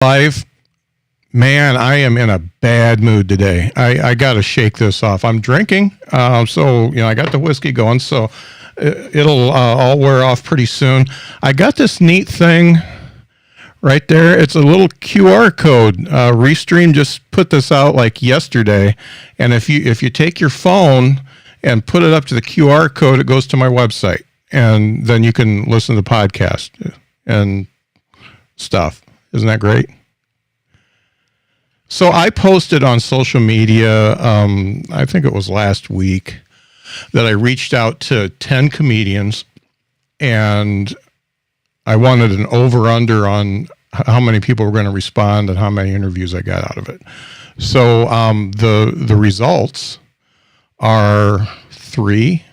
Live. Man, I am in a bad mood today. I got to shake this off. I'm drinking, so I got the whiskey going, so it'll all wear off pretty soon. I got this neat thing right there. It's a little QR code. Restream just put this out like yesterday, and if you take your phone and put it up to the QR code, it goes to my website, and then you can listen to the podcast and stuff. Isn't that great? So I posted on social media, I think it was last week, that I reached out to 10 comedians and I wanted an over-under on how many people were going to respond and how many interviews I got out of it. So the results are 3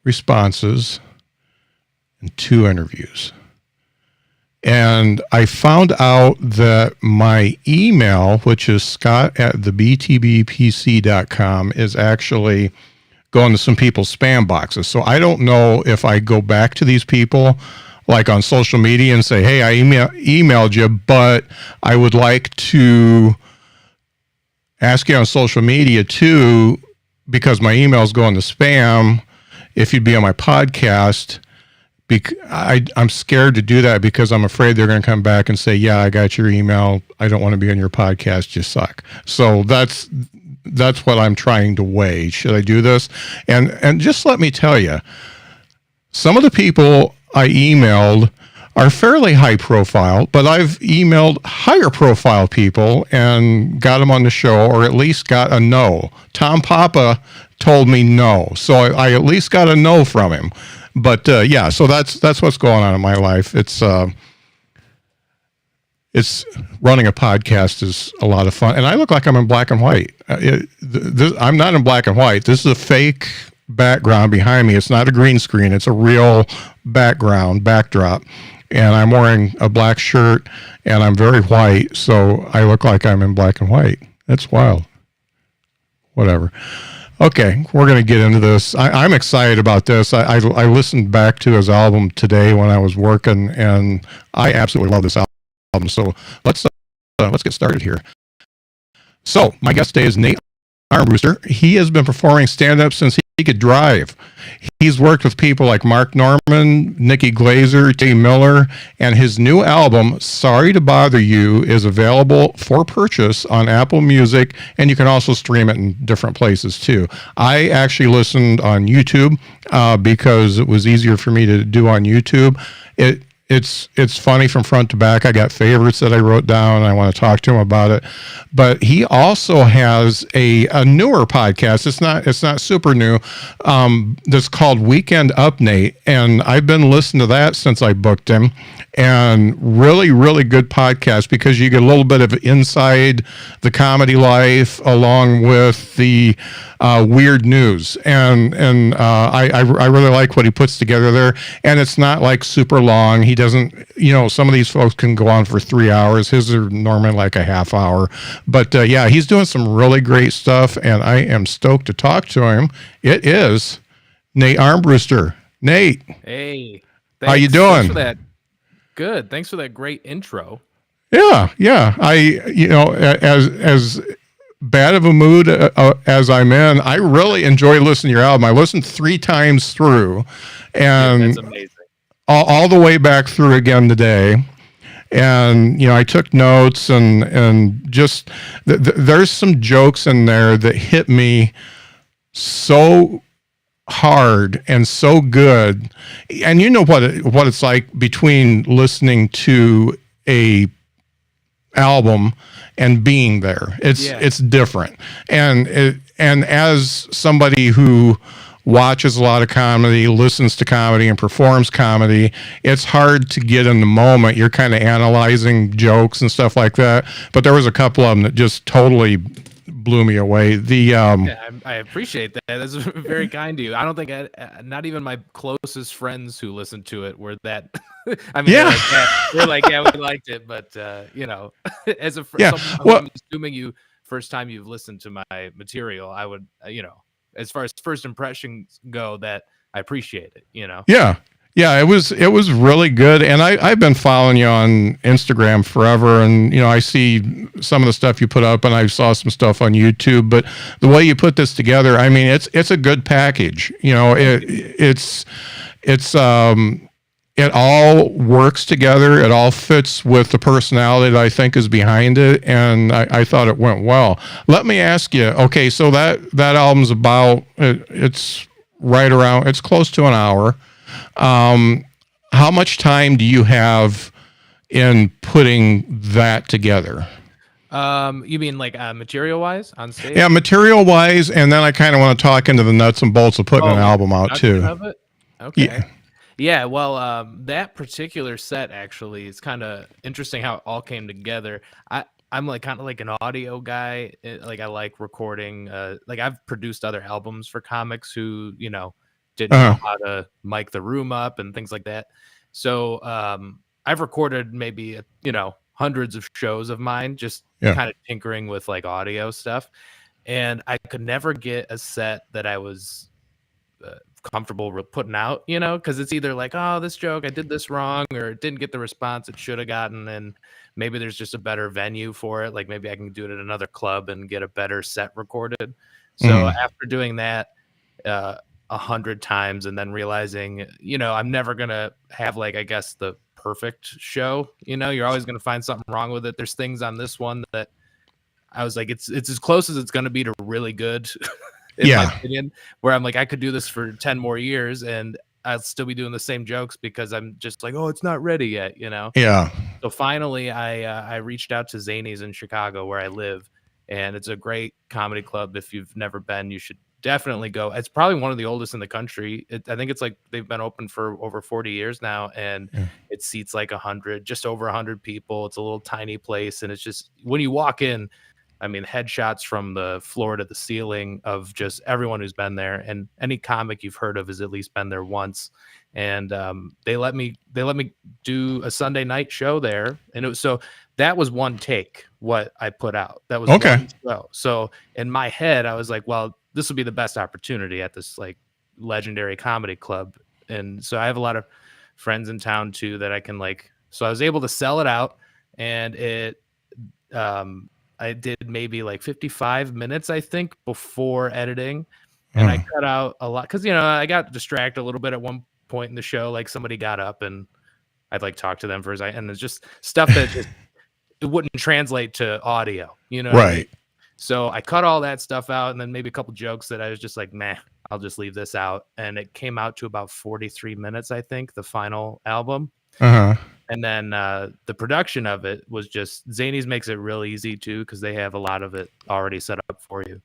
responses and 2 interviews. And I found out that my email, which is scott@thebtbpc.com, is actually going to some people's spam boxes. So I don't know if I go back to these people, like on social media, and say, hey, I emailed you, but I would like to ask you on social media too, because my email is going to spam, if you'd be on my podcast. I'm scared to do that because I'm afraid they're going to come back and say, yeah, I got your email. I don't want to be on your podcast. You suck. So that's what I'm trying to weigh. Should I do this? And just let me tell you, some of the people I emailed are fairly high profile, but I've emailed higher profile people and got them on the show, or at least got a no. Tom Papa told me no. So I at least got a no from him. But yeah, so that's what's going on in my life. It's running a podcast is a lot of fun, and I look like I'm in black and white. I'm not in black and white. This is a fake background behind me. It's not a green screen. It's a real backdrop, and I'm wearing a black shirt, and I'm very white, so I look like I'm in black and white. That's wild. Whatever. Okay, we're going to get into this. I'm excited about this. I listened back to his album today when I was working, and I absolutely love this album. So let's get started here. So my guest today is Nate Armbruster. He has been performing stand-up since he could drive. He's worked with people like Mark Norman, Nikki Glazer, T. Miller, and his new album, Sorry to Bother You, is available for purchase on Apple Music, and you can also stream it in different places too. I actually listened on YouTube because it was easier for me to do on YouTube. It's funny from front to back. I got favorites that I wrote down. I want to talk to him about it. But he also has a newer podcast. It's not super new. That's called Weekend Up, Nate. And I've been listening to that since I booked him. And really, really good podcast because you get a little bit of inside the comedy life along with the weird news. And I really like what he puts together there. And it's not like super long. He doesn't, some of these folks can go on for 3 hours. His are normally like a half hour. But yeah, he's doing some really great stuff. And I am stoked to talk to him. It is Nate Armbruster. Nate. Hey. How you doing? Thanks for that. Good. Thanks for that great intro. Yeah. As bad of a mood as I'm in, I really enjoy listening to your album. I listened 3 times through, and that's amazing. All the way back through again today. And I took notes and just there's some jokes in there that hit me so hard and so good. And you know what it's like between listening to a album and being there. It's different. And as somebody who watches a lot of comedy, listens to comedy, and performs comedy, it's hard to get in the moment. You're kind of analyzing jokes and stuff like that. But there was a couple of them that just totally blew me away. I appreciate that. That's very kind of you. I don't think not even my closest friends who listened to it were that. I mean, yeah, they're like, yeah, we liked it, but as a friend, I'm assuming first time you've listened to my material, I would, as far as first impressions go, that I appreciate it. Yeah. Yeah, it was really good, and I've been following you on Instagram forever, and I see some of the stuff you put up, and I saw some stuff on YouTube. But the way you put this together, I mean, it's a good package. It all works together. It all fits with the personality that I think is behind it, and I thought it went well. Let me ask you. Okay, so that album's it's right around. It's close to an hour. How much time do you have in putting that together? You mean like material wise on stage? Yeah, material wise, and then I kind of want to talk into the nuts and bolts of putting an album out too. Of it? Okay. Yeah, well, that particular set actually is kind of interesting how it all came together. I'm like kind of like an audio guy. Like I like recording. Like I've produced other albums for comics who didn't know how to mic the room up and things like that. So I've recorded maybe hundreds of shows of mine, just kind of tinkering with like audio stuff, and I could never get a set that I was comfortable putting out, because it's either like, oh, this joke I did this wrong, or it didn't get the response it should have gotten, and maybe there's just a better venue for it, like maybe I can do it at another club and get a better set recorded. So after doing that 100 times and then realizing I'm never gonna have like, I guess, the perfect show, you're always gonna find something wrong with it. There's things on this one that I was like, it's as close as it's gonna be to really good in my opinion, where I'm like, I could do this for 10 more years and I'll still be doing the same jokes because I'm just like, oh, it's not ready yet, Yeah. So finally I reached out to Zanies in Chicago where I live, and it's a great comedy club. If you've never been, you should definitely go. It's probably one of the oldest in the country. I think it's like they've been open for over 40 years now, and it seats like 100, just over 100 people. It's a little tiny place, and it's just, when you walk in, I mean, headshots from the floor to the ceiling of just everyone who's been there, and any comic you've heard of has at least been there once. And they let me do a Sunday night show there, and that was one take what I put out. That was one show. So in my head, I was like, well, this will be the best opportunity at this like legendary comedy club, and so I have a lot of friends in town too that I can like. So I was able to sell it out, and I did maybe like 55 minutes, I think, before editing. And I cut out a lot because, I got distracted a little bit at one point in the show. Like somebody got up and I'd like talk to them for a second. And it's just stuff that just, it wouldn't translate to audio, what I mean? So I cut all that stuff out, and then maybe a couple jokes that I was just like, nah, I'll just leave this out. And it came out to about 43 minutes, I think, the final album. And then the production of it was just, Zanies makes it real easy too, because they have a lot of it already set up for you.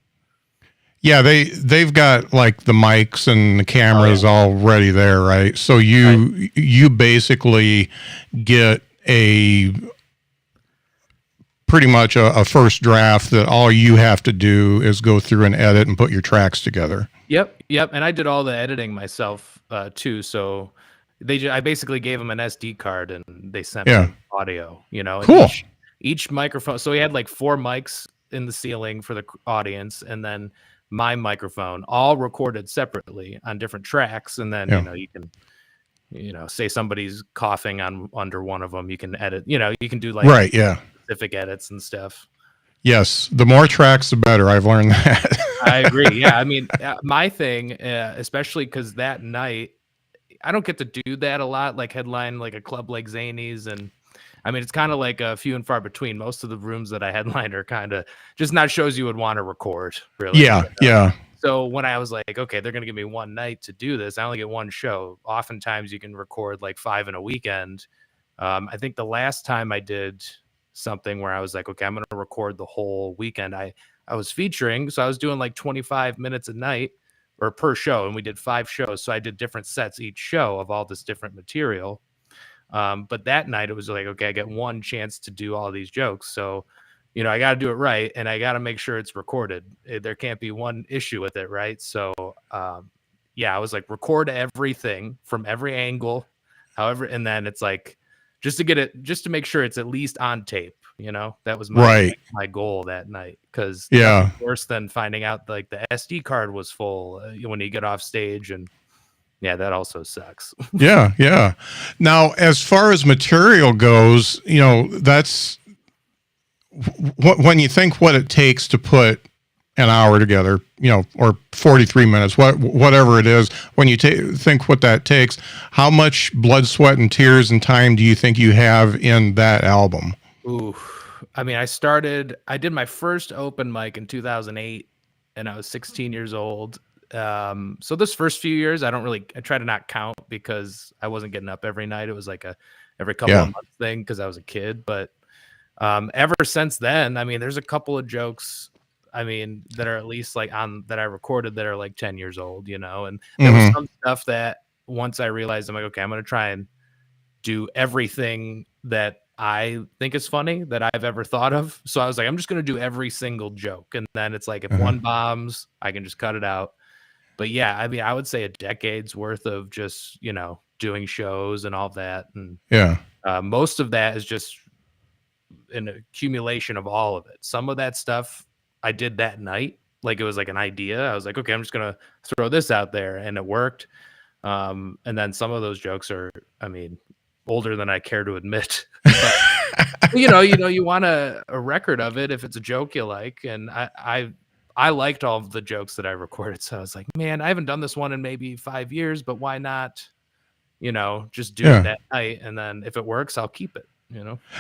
Yeah, they've got like the mics and the cameras already there, right? So you basically get pretty much a first draft that all you have to do is go through and edit and put your tracks together. Yep. And I did all the editing myself too. So I basically gave them an SD card and they sent me audio, Cool. And each microphone. So we had like 4 mics in the ceiling for the audience, and then my microphone, all recorded separately on different tracks. And then, you can, say somebody's coughing under one of them, you can edit, you can do like specific edits and stuff. Yes. The more tracks, the better. I've learned that. I agree. Yeah. I mean, my thing, especially because that night, I don't get to do that a lot, like headline like a club like Zanies. And I mean, it's kind of like a few and far between. Most of the rooms that I headline are kind of just not shows you would want to record, really. Yeah. So when I was like, okay, they're going to give me one night to do this, I only get one show. Oftentimes you can record like 5 in a weekend. I think the last time I did something where I was like, okay, I'm going to record the whole weekend, I was featuring. So I was doing like 25 minutes a night or per show, and we did 5 shows. So I did different sets each show of all this different material. But that night it was like, okay, I get one chance to do all these jokes. So, I got to do it right, and I got to make sure it's recorded. There can't be one issue with it, right? So, I was like, record everything from every angle, however, and then it's like, just to make sure it's at least on tape. That was my goal that night, because worse than finding out like the SD card was full when you get off stage. And Yeah, that also sucks. Yeah, yeah. Now, as far as material goes, that's when you think what it takes to put an hour together, or 43 minutes, whatever it is, when you think what that takes, how much blood, sweat, and tears and time do you think you have in that album? Ooh, I mean, I did my first open mic in 2008 and I was 16 years old. So this first few years, I try to not count because I wasn't getting up every night. It was like every couple Yeah. of months thing because I was a kid. But ever since then, I mean, there's a couple of jokes, I mean, that are at least like that I recorded that are like 10 years old, and there was some stuff that once I realized, I'm like, okay, I'm going to try and do everything that I think is funny that I've ever thought of. So I was like, I'm just going to do every single joke. And then it's like, if one bombs, I can just cut it out. But yeah, I mean, I would say a decade's worth of just, doing shows and all that. And Yeah. most of that is just an accumulation of all of it. Some of that stuff I did that night. Like it was like an idea. I was like, okay, I'm just going to throw this out there. And it worked. And then some of those jokes are, I mean, older than I care to admit. But, you want a record of it if it's a joke you like. And I liked all of the jokes that I recorded. So I was like, man, I haven't done this one in maybe 5 years, but why not, just do it that night. And then if it works, I'll keep it,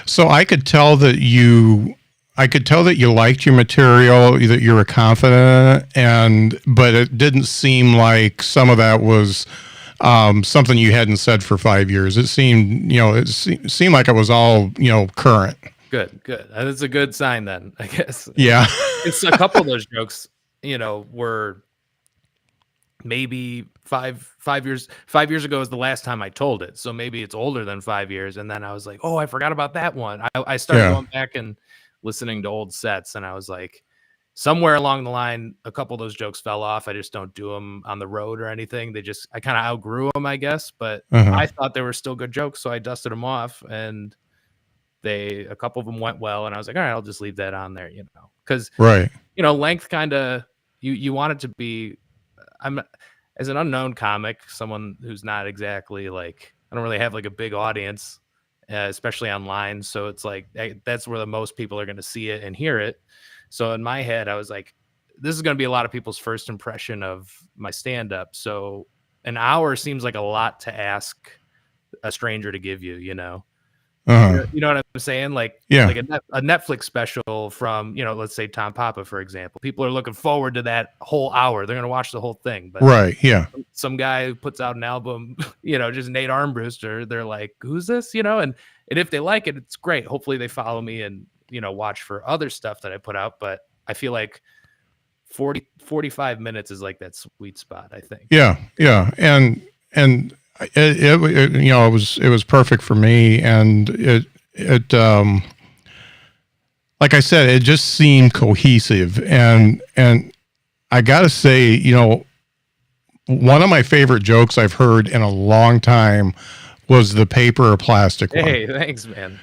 So I could tell that you liked your material, that you were confident in it, but it didn't seem like some of that was something you hadn't said for 5 years. It seemed, seemed like it was all, current. Good. That's a good sign then, I guess. Yeah. It's a couple of those jokes, were maybe five years ago is the last time I told it. So maybe it's older than 5 years. And then I was like, oh, I forgot about that one. I started going back and listening to old sets, and I was like, somewhere along the line, a couple of those jokes fell off. I just don't do them on the road or anything. I kind of outgrew them, I guess, but I thought they were still good jokes. So I dusted them off, and a couple of them went well. And I was like, all right, I'll just leave that on there, because, length kind of, you want it to be, as an unknown comic, someone who's not exactly like, I don't really have like a big audience, especially online. So it's like, that's where the most people are going to see it and hear it. So in my head, I was like, this is going to be a lot of people's first impression of my stand-up. So an hour seems like a lot to ask a stranger to give you, You know what I'm saying? Like, like a Netflix special from, let's say Tom Papa, for example. People are looking forward to that whole hour. They're going to watch the whole thing. But some guy who puts out an album, just Nate Armbruster, they're like, who's this? And if they like it, it's great. Hopefully they follow me and, watch for other stuff that I put out. But I feel like 45 minutes is like that sweet spot, I think. Yeah. Yeah. And it was perfect for me. And it like I said, it just seemed cohesive. And I gotta say, one of my favorite jokes I've heard in a long time was the paper or plastic one. Hey, thanks, man.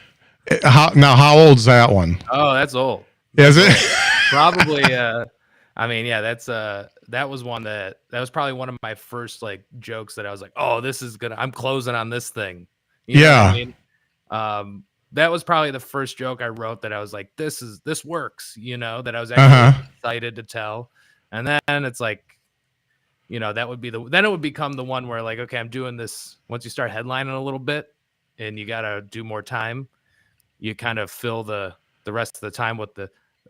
How old's that one? Oh, that's old. Is it? Probably. I mean, yeah, that was one that was probably one of my first like jokes that I was like, oh, I'm closing on this thing. You know what I mean? That was probably the first joke I wrote that I was like, this works, that I was actually excited to tell. And then it's like, that would be then it would become the one where like, okay, I'm doing this. Once you start headlining a little bit and you got to do more time, you kind of fill the rest of the time with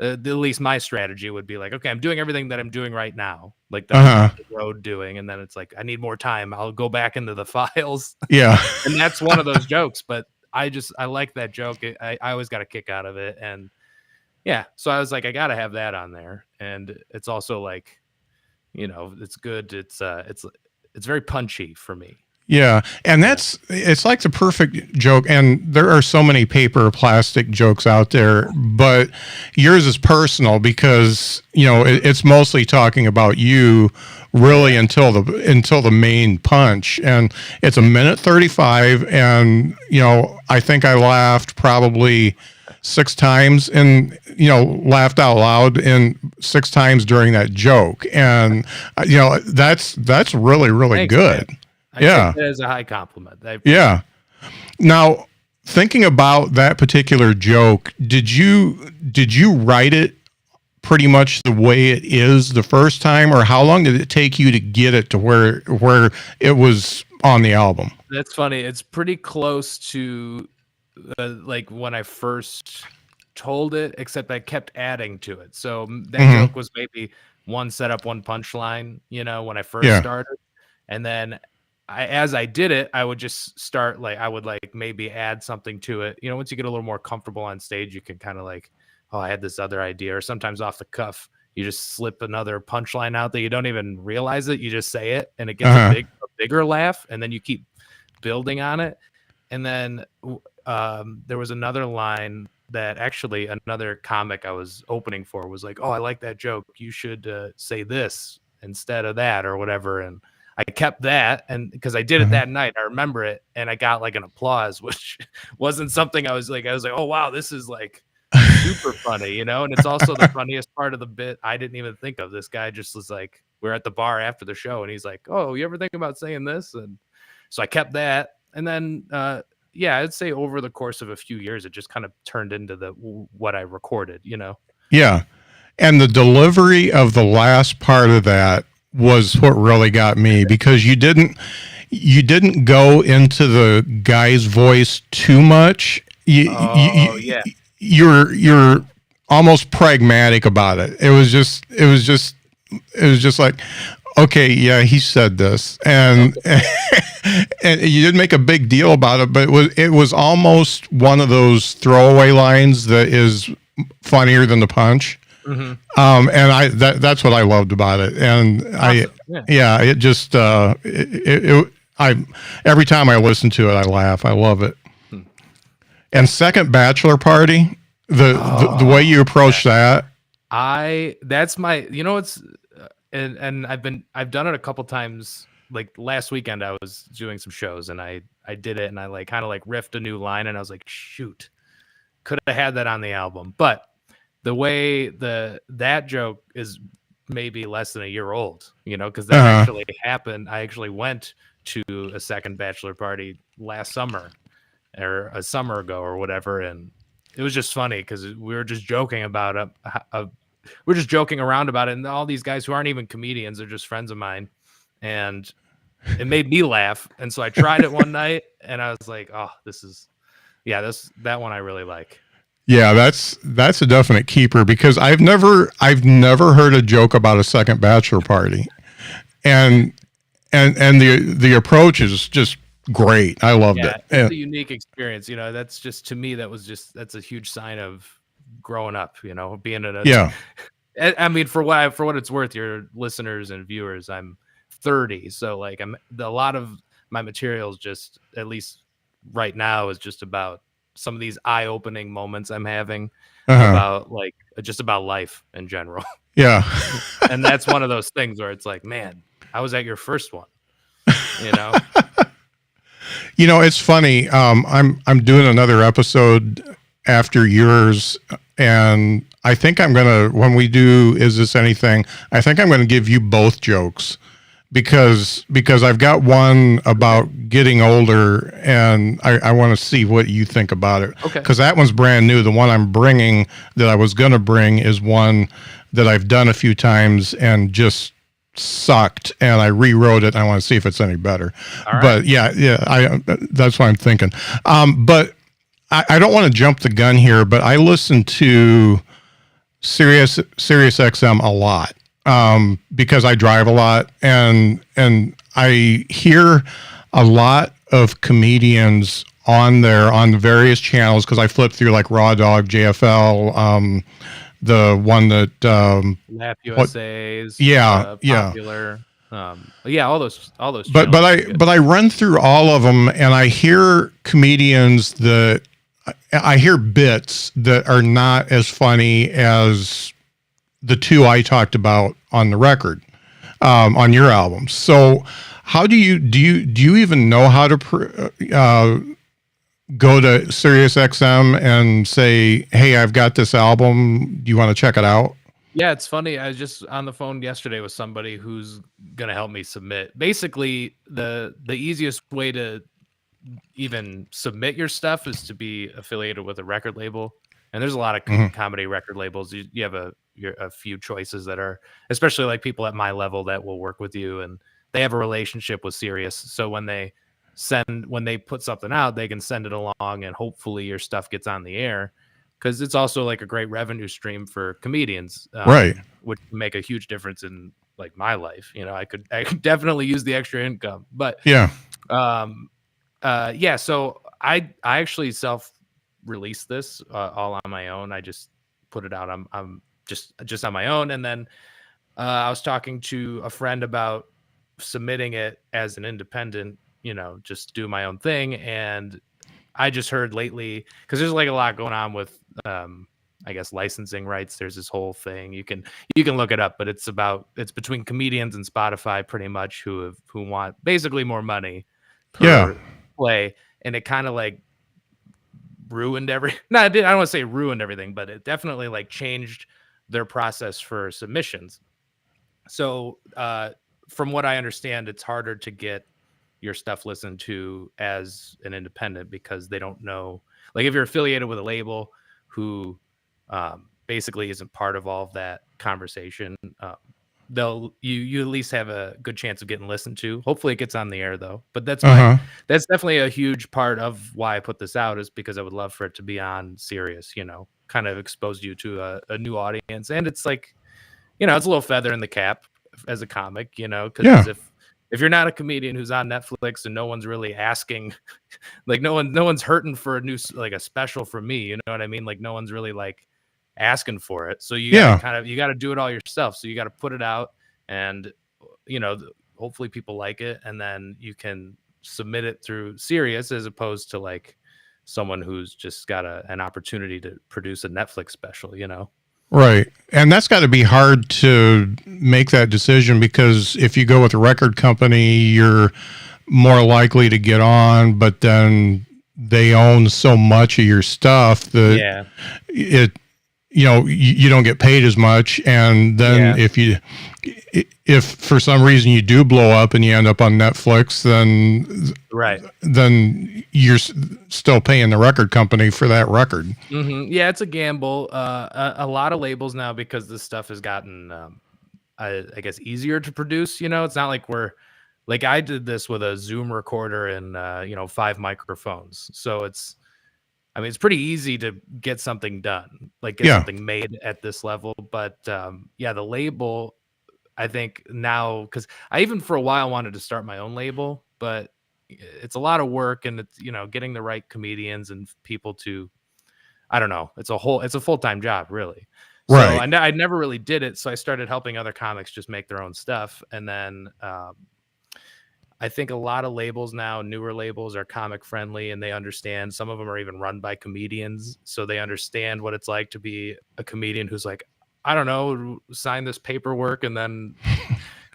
at least my strategy would be like, okay, I'm doing everything that I'm doing right now, like the road doing. And then it's like, I need more time. I'll go back into the files. Yeah. And that's one of those jokes, but I like that joke. I always got a kick out of it. And yeah, so I was like, I got to have that on there. And it's also like, it's good. It's very punchy for me. Yeah. And it's like the perfect joke. And there are so many paper or plastic jokes out there, but yours is personal because, it's mostly talking about you really until the main punch. And it's 1:35. And, I think I laughed probably 6 times and, laughed out loud in 6 times during that joke. And, that's really, really Thanks, good. man. I Yeah. take that as a high compliment. Yeah. Now, thinking about that particular joke, did you write it pretty much the way it is the first time, or how long did it take you to get it to where it was on the album? That's funny. It's pretty close to like when I first told it, except I kept adding to it. So that joke was maybe one setup, one punchline, when I first started. And then as I did it, I would just start I would maybe add something to it. Once you get a little more comfortable on stage, you can kind of oh, I had this other idea, or sometimes off the cuff, you just slip another punchline out that you don't even realize it. You just say it and it gets a bigger laugh, and then you keep building on it. And then there was another line that actually another comic I was opening for was like, oh, I like that joke. You should say this instead of that or whatever. And I kept that, and because I did it that night, I remember it, and I got an applause, which wasn't something I was like, oh, wow, this is super funny, and it's also the funniest part of the bit I didn't even think of. This guy just was like, we're at the bar after the show, and he's like, oh, you ever think about saying this? And so I kept that. And then, I'd say over the course of a few years, it just kind of turned into what I recorded, Yeah. And the delivery of the last part of that was what really got me, because you didn't go into the guy's voice too much. You're almost pragmatic about it. It was just like, okay, yeah, he said this, and and you didn't make a big deal about it, but it was almost one of those throwaway lines that is funnier than the punch. And that's what I loved about it. And awesome. It just every time I listen to it, I laugh. I love it. And Second Bachelor Party, the way you approach that, that's my, it's, and I've done it a couple times. Like last weekend, I was doing some shows, and I did it, and I kind of riffed a new line, and I was like, shoot, could have had that on the album. But the way that joke is maybe less than a year old, because that actually happened. I actually went to a Second Bachelor Party last summer, or a summer ago or whatever, and it was just funny because we were just joking about it. We're just joking around about it, and all these guys who aren't even comedians are just friends of mine, and it made me laugh. And so I tried it one night, and I was like, oh, that one I really like. Yeah, that's a definite keeper, because I've never heard a joke about a second bachelor party, and the approach is just great. I loved it. It's a unique experience. That's just, to me, that's a huge sign of growing up. Being in a I mean, for what it's worth, your listeners and viewers, I'm 30, so a lot of my materials, just at least right now, is just about some of these eye-opening moments I'm having about just about life in general. Yeah. And that's one of those things where it's like, man, I was at your first one. It's funny. I'm doing another episode after yours, and I think I'm gonna, when we do Is This Anything, I think I'm gonna give you both jokes, because I've got one about getting older, and I want to see what you think about it. Okay. Because that one's brand new. The one I'm bringing, that I was gonna bring, is one that I've done a few times and just sucked, and I rewrote it. And I want to see if it's any better. All right. But that's what I'm thinking. But I don't want to jump the gun here, but I listen to Sirius XM a lot, because I drive a lot, and I hear a lot of comedians on the various channels, because I flip through Raw Dog, JFL, the one that Laugh USA's popular. All those. But I run through all of them, and I hear comedians that I hear bits that are not as funny as the two I talked about on the record, on your album. So how do you even know how to go to Sirius XM and say, hey, I've got this album, do you want to check it out? Yeah, it's funny. I was just on the phone yesterday with somebody who's gonna help me submit. Basically, the easiest way to even submit your stuff is to be affiliated with a record label. And there's a lot of Mhm. comedy record labels. You have a few choices that are, especially like people at my level that will work with you, and they have a relationship with Sirius. So when they put something out, they can send it along, and hopefully your stuff gets on the air, because it's also like a great revenue stream for comedians, Right. which can make a huge difference in like my life. I could definitely use the extra income, but Yeah. um, yeah, so I actually self released this all on my own. I just put it out. I'm just on my own, and then I was talking to a friend about submitting it as an independent. Just do my own thing, and I just heard lately, because there's like a lot going on with I guess licensing rights. There's this whole thing. You can look it up, but it's between comedians and Spotify pretty much, who want basically more money Yeah. per play, and it kind of like ruined every no, I don't want to say ruined everything, but it definitely like changed their process for submissions. So from what I understand, it's harder to get your stuff listened to as an independent, because they don't know, like, if you're affiliated with a label who basically isn't part of all of that conversation, you at least have a good chance of getting listened to. Hopefully it gets on the air though. But Uh-huh. that's definitely a huge part of why I put this out, is because I would love for it to be on Sirius, kind of expose you to a new audience. And it's like, it's a little feather in the cap as a comic, Yeah. because if you're not a comedian who's on Netflix and no one's really asking, like no one's hurting for a special from me, you know what I mean? Like no one's really like asking for it. So Yeah. you got to do it all yourself. So you got to put it out, and hopefully people like it, and then you can submit it through Sirius, as opposed to like someone who's just got an opportunity to produce a Netflix special. Right. And that's got to be hard to make that decision, because if you go with a record company, you're more likely to get on, but then they own so much of your stuff that Yeah. it you don't get paid as much. And then Yeah. if for some reason you do blow up and you end up on Netflix, Right. then you're still paying the record company for that record. Yeah, it's a gamble. A lot of labels now, because this stuff has gotten, I guess, easier to produce. It's not like I did this with a Zoom recorder and 5 microphones, so it's pretty easy to get something done, like get Yeah. something made at this level. But yeah, the label, I think now, because I even for a while wanted to start my own label, but it's a lot of work, and it's getting the right comedians and people to, I don't know. It's a full-time job, really. So Right. I never really did it. So I started helping other comics just make their own stuff. And then I think a lot of labels now, newer labels, are comic friendly, and they understand. Some of them are even run by comedians. So they understand what it's like to be a comedian who's like, I don't know, sign this paperwork, and then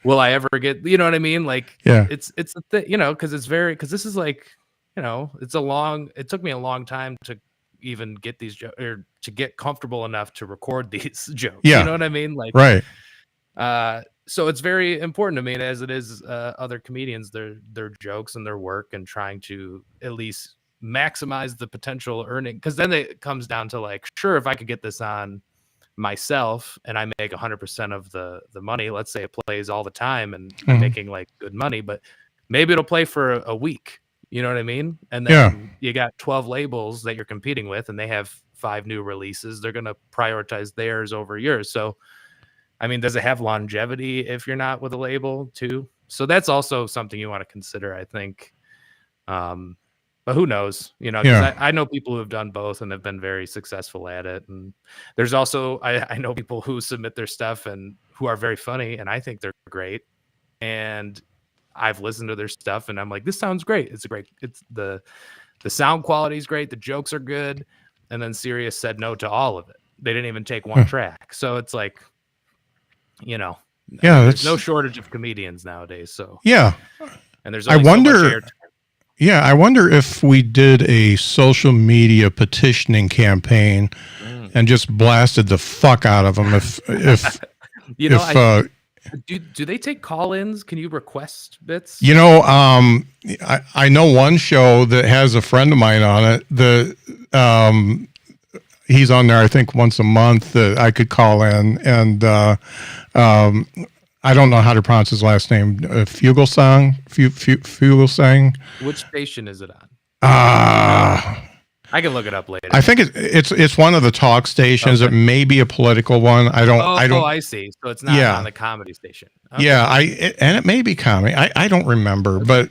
will I ever get, you know what I mean? Like, Yeah. it's a thing, because because this is like, it took me a long time to even get these jokes, or to get comfortable enough to record these jokes. Yeah. You know what I mean? Like, Right. so it's very important to me, as it is other comedians, their jokes and their work, and trying to at least maximize the potential earning. Because then it comes down to like, sure, if I could get this on myself and I make 100% of the money, let's say it plays all the time and I'm making like good money, but maybe it'll play for a week. You know what I mean? And then you got 12 labels that you're competing with, and they have 5 new releases. They're going to prioritize theirs over yours. So, I mean, does it have longevity if you're not with a label too? So that's also something you want to consider, I think. But who knows? Because I know people who have done both and have been very successful at it. And there's also, I know people who submit their stuff and who are very funny, and I think they're great. And I've listened to their stuff, and I'm like, this sounds great. It's the sound quality is great. The jokes are good. And then Sirius said no to all of it. They didn't even take one track. So it's like, there's no shortage of comedians nowadays. So yeah. and there's I only so much wonder. airtime. Yeah, I wonder if we did a social media petitioning campaign Mm. and just blasted the fuck out of them. You know, If I do they take call-ins? Can you request bits? you know, I know one show that has a friend of mine on it. He's on there, I think, once a month that I could call in, and um, I don't know how to pronounce his last name. Fugelsang, Fugelsang. Which station is it on? Ah. I can look it up later. I think it's one of the talk stations. Okay. It may be a political one. I don't. I see. So it's not on the comedy station. Okay. Yeah, and it may be comedy. I don't remember, but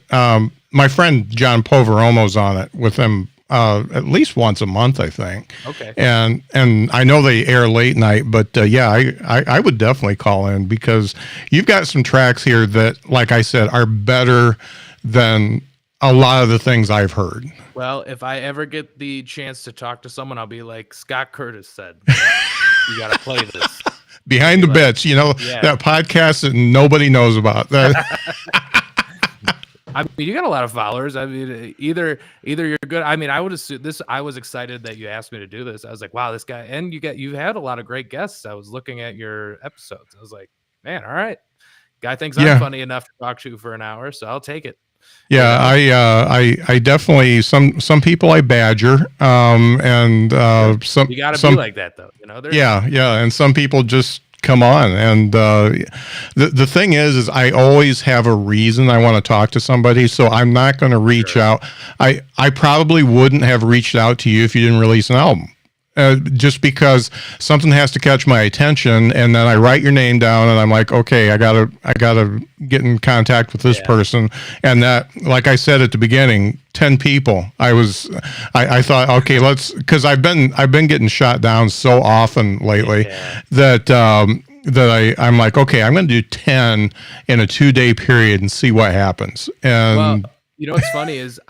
my friend John Poveromo's on it with him at least once a month, I think. Okay. And I know they air late night, but yeah, I would definitely call in because you've got some tracks here that, like I said, are better than a lot of the things I've heard. Well, if I ever get the chance to talk to someone, I'll be like Scott Curtis said, "You got to play this." Behind the Bits, you know, that podcast that nobody knows about. That I mean, you got a lot of followers. I mean, either you're good. I mean, I would assume this. I was excited that you asked me to do this. I was like, wow, this guy. And you've had a lot of great guests. I was looking at your episodes. I was like, man, all right, guy thinks I'm funny enough to talk to for an hour, so I'll take it. Yeah, you know? I definitely some people I badger, and some you got to be like that though, you know. Yeah, and some people just come on, and the thing is I always have a reason I want to talk to somebody, so I'm not going to reach out. I probably wouldn't have reached out to you if you didn't release an album. Just because something has to catch my attention, and then I write your name down, and I'm like, okay, I gotta get in contact with this person, and that, like I said at the beginning, 10 people. I thought, okay, because I've been getting shot down so often lately that I'm like, okay, I'm going to do 10 in a 2-day period and see what happens. And well, you know what's funny is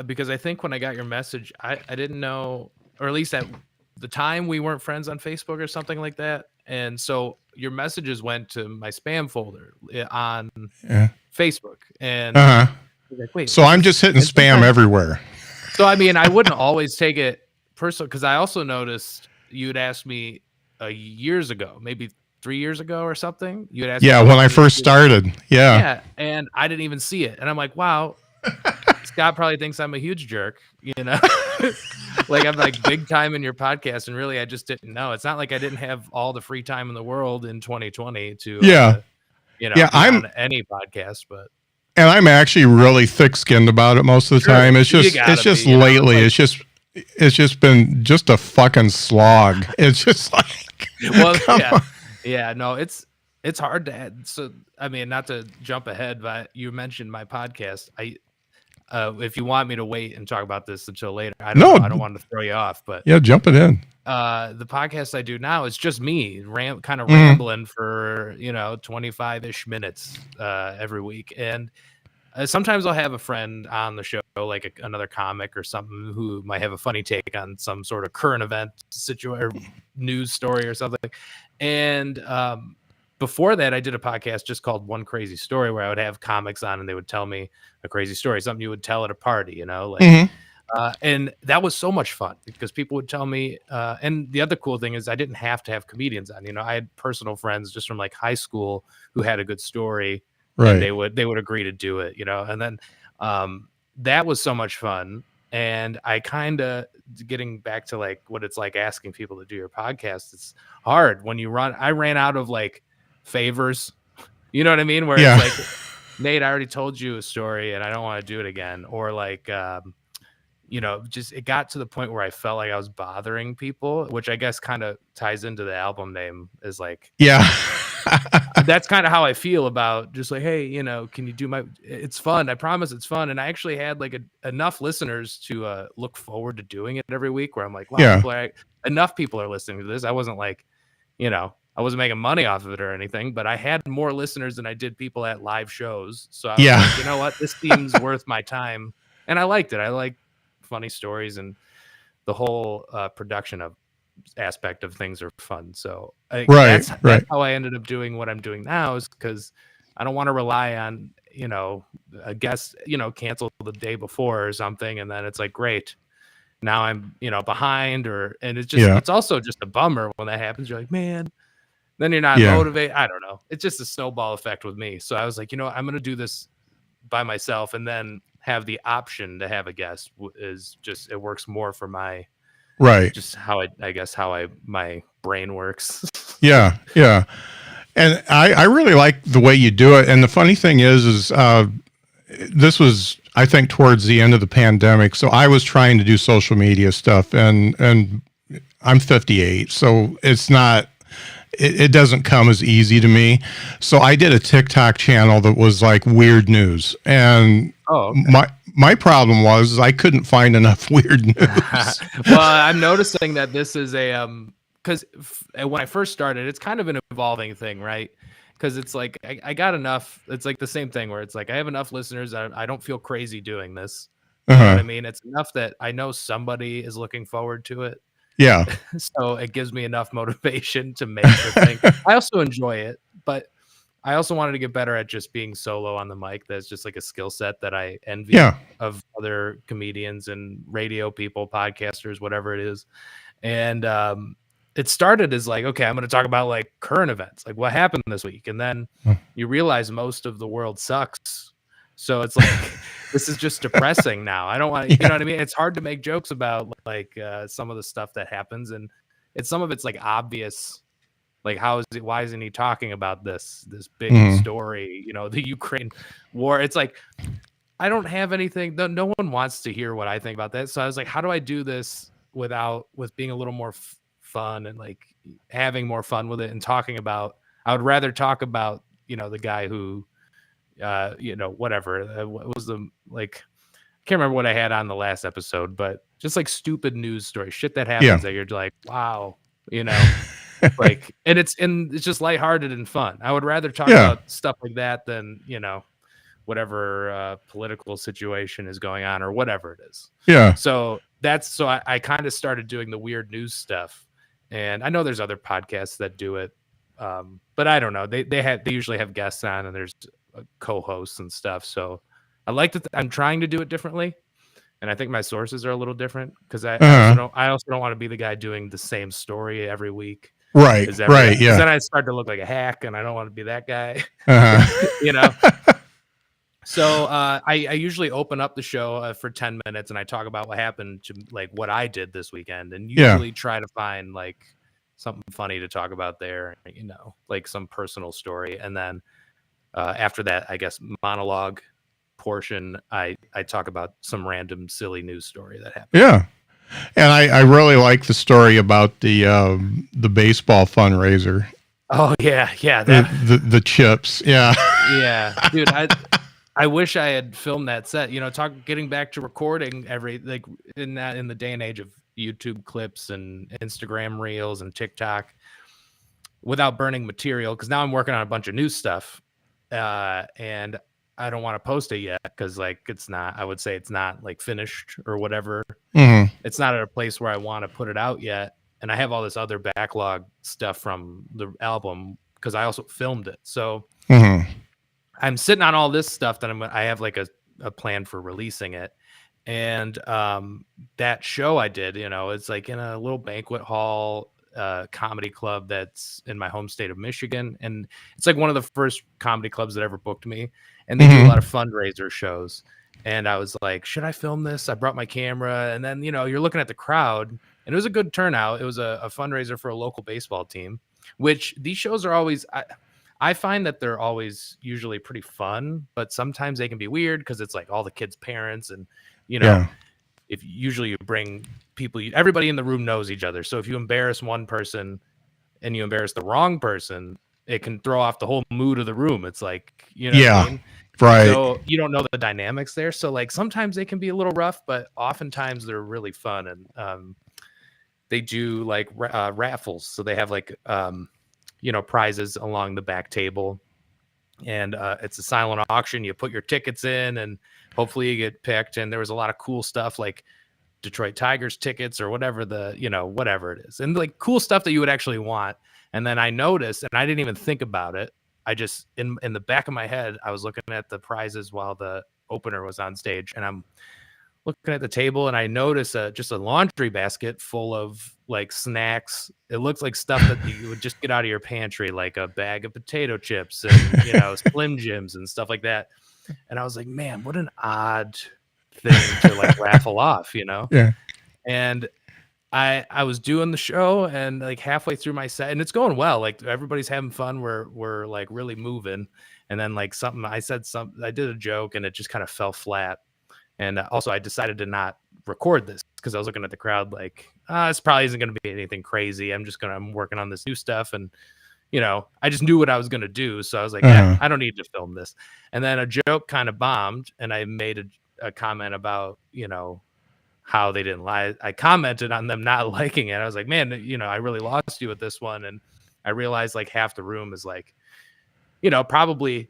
because I think when I got your message, I didn't know. Or at least at the time we weren't friends on Facebook or something like that. And so your messages went to my spam folder on Facebook. And like, wait, so I'm just hitting spam everywhere. So, I mean, I wouldn't always take it personal because I also noticed you'd asked me years ago, maybe 3 years ago or something. You'd asked me when I first started. Yeah. And I didn't even see it. And I'm like, wow. Scott probably thinks I'm a huge jerk, you know, like I'm like big time in your podcast. And really, I just didn't know. It's not like I didn't have all the free time in the world in 2020 to, you know, I'm on any podcast, and I'm actually really thick skinned about it most of the time. It's just lately, it's just been just a fucking slog. It's just like, no, it's hard to add. So, I mean, not to jump ahead, but you mentioned my podcast. If you want me to wait and talk about this until later, I don't want to throw you off, but yeah, jump it in. The podcast I do now is just me rambling for 25-ish minutes every week, and sometimes I'll have a friend on the show, like another comic or something, who might have a funny take on some sort of current event situation or news story or something. And before that, I did a podcast just called One Crazy Story, where I would have comics on and they would tell me a crazy story, something you would tell at a party, you know, like, and that was so much fun because people would tell me. And the other cool thing is I didn't have to have comedians on, you know, I had personal friends just from like high school who had a good story, and they would agree to do it, you know, and then that was so much fun. And I kind of, getting back to like what it's like asking people to do your podcast, it's hard when I ran out of like favors, you know what I mean, where it's like, Nate, I already told you a story and I don't want to do it again, or like you know, just it got to the point where I felt like I was bothering people, which I guess kind of ties into the album name, is like, that's kind of how I feel about just like, hey, you know, can you do it's fun, I promise it's fun. And I actually had like enough listeners to look forward to doing it every week, where I'm like, wow, enough people are listening to this. I wasn't like, you know, I wasn't making money off of it or anything, but I had more listeners than I did people at live shows. So I was like, you know what, this seems worth my time. And I liked it. I like funny stories, and the whole production of aspect of things are fun. So that's how I ended up doing what I'm doing now, is because I don't want to rely on a guest, canceled the day before or something. And then it's like, great. Now I'm, behind and it's also just a bummer when that happens. You're like, man, then you're not motivated. I don't know. It's just a snowball effect with me. So I was like, I'm going to do this by myself and then have the option to have a guest it works more for my, just how my brain works. Yeah. And I really like the way you do it. And the funny thing is this was, I think, towards the end of the pandemic. So I was trying to do social media stuff, and I'm 58, so it's not, it doesn't come as easy to me. So I did a TikTok channel that was like weird news, and my problem was I couldn't find enough weird news. Well, I'm noticing that this is because when I first started, it's kind of an evolving thing, right? Because it's like I got enough. It's like the same thing where it's like I have enough listeners. I don't feel crazy doing this. You know what I mean? It's enough that I know somebody is looking forward to it. Yeah. So it gives me enough motivation to make the thing. I also enjoy it, but I also wanted to get better at just being solo on the mic. That's just like a skill set that I envy of other comedians and radio people, podcasters, whatever it is. And it started as like, okay, I'm going to talk about like current events, like what happened this week. And then you realize most of the world sucks. So it's like, this is just depressing now. I don't want to, you know what I mean? It's hard to make jokes about like some of the stuff that happens. And some of it's like obvious. Like, why isn't he talking about this big story, the Ukraine war? It's like, I don't have anything. No one wants to hear what I think about that. So I was like, how do I do this with being a little more fun and like having more fun with it and talking about, I would rather talk about, the guy who, whatever, what was the, like, I can't remember what I had on the last episode, but just like stupid news stories, shit that happens that you're like, wow, like, and it's just lighthearted and fun. I would rather talk about stuff like that than, whatever political situation is going on or whatever it is. Yeah. So I kind of started doing the weird news stuff. And I know there's other podcasts that do it. But I don't know. They usually have guests on and there's co-hosts and stuff. So I like that. I'm trying to do it differently. And I think my sources are a little different because I also don't want to be the guy doing the same story every week. Right. Right. Yeah. Then I start to look like a hack and I don't want to be that guy, So I usually open up the show for 10 minutes and I talk about what happened to like what I did this weekend and usually try to find like something funny to talk about there, like some personal story. And then after that, I guess monologue portion, I talk about some random silly news story that happened. Yeah. And I really like the story about the baseball fundraiser. Oh yeah. The chips. Yeah. Yeah. Dude, I wish I had filmed that set, getting back to recording in the day and age of YouTube clips and Instagram reels and TikTok without burning material. Cause now I'm working on a bunch of new stuff. And I don't want to post it yet. Cause like, I would say it's not like finished or whatever. Mm-hmm. It's not at a place where I want to put it out yet. And I have all this other backlog stuff from the album cause I also filmed it. So I'm sitting on all this stuff that I have like a plan for releasing it. And that show I did, it's like in a little banquet hall comedy club that's in my home state of Michigan. And it's like one of the first comedy clubs that ever booked me. And they do a lot of fundraiser shows. And I was like, should I film this? I brought my camera. And then, you're looking at the crowd and it was a good turnout. It was a fundraiser for a local baseball team, which these shows are always, I find that they're always usually pretty fun, but sometimes they can be weird because it's like all the kids' parents and, if usually you bring people, everybody in the room knows each other. So if you embarrass one person and you embarrass the wrong person, it can throw off the whole mood of the room. It's like, what I mean? Right. So you don't know the dynamics there. So like sometimes they can be a little rough, but oftentimes they're really fun. And they do like raffles. So they have like, prizes along the back table. And it's a silent auction. You put your tickets in and hopefully you get picked. And there was a lot of cool stuff like Detroit Tigers tickets or whatever whatever it is. And like cool stuff that you would actually want. And then I noticed, and I didn't even think about it, I just in the back of my head, I was looking at the prizes while the opener was on stage, and I'm looking at the table, and I notice just a laundry basket full of like snacks. It looks like stuff that you would just get out of your pantry, like a bag of potato chips and Slim Jims and stuff like that. And I was like, man, what an odd thing to like raffle off, Yeah. And I was doing the show, and like halfway through my set, and it's going well. Like everybody's having fun. We're like really moving. And then like I did a joke, and it just kind of fell flat. And also, I decided to not record this because I was looking at the crowd like, this probably isn't going to be anything crazy. I'm working on this new stuff. And, I just knew what I was going to do. So I was like, I don't need to film this. And then a joke kind of bombed, and I made a comment about, how they didn't lie. I commented on them not liking it. I was like, man, I really lost you with this one. And I realized like half the room is like, probably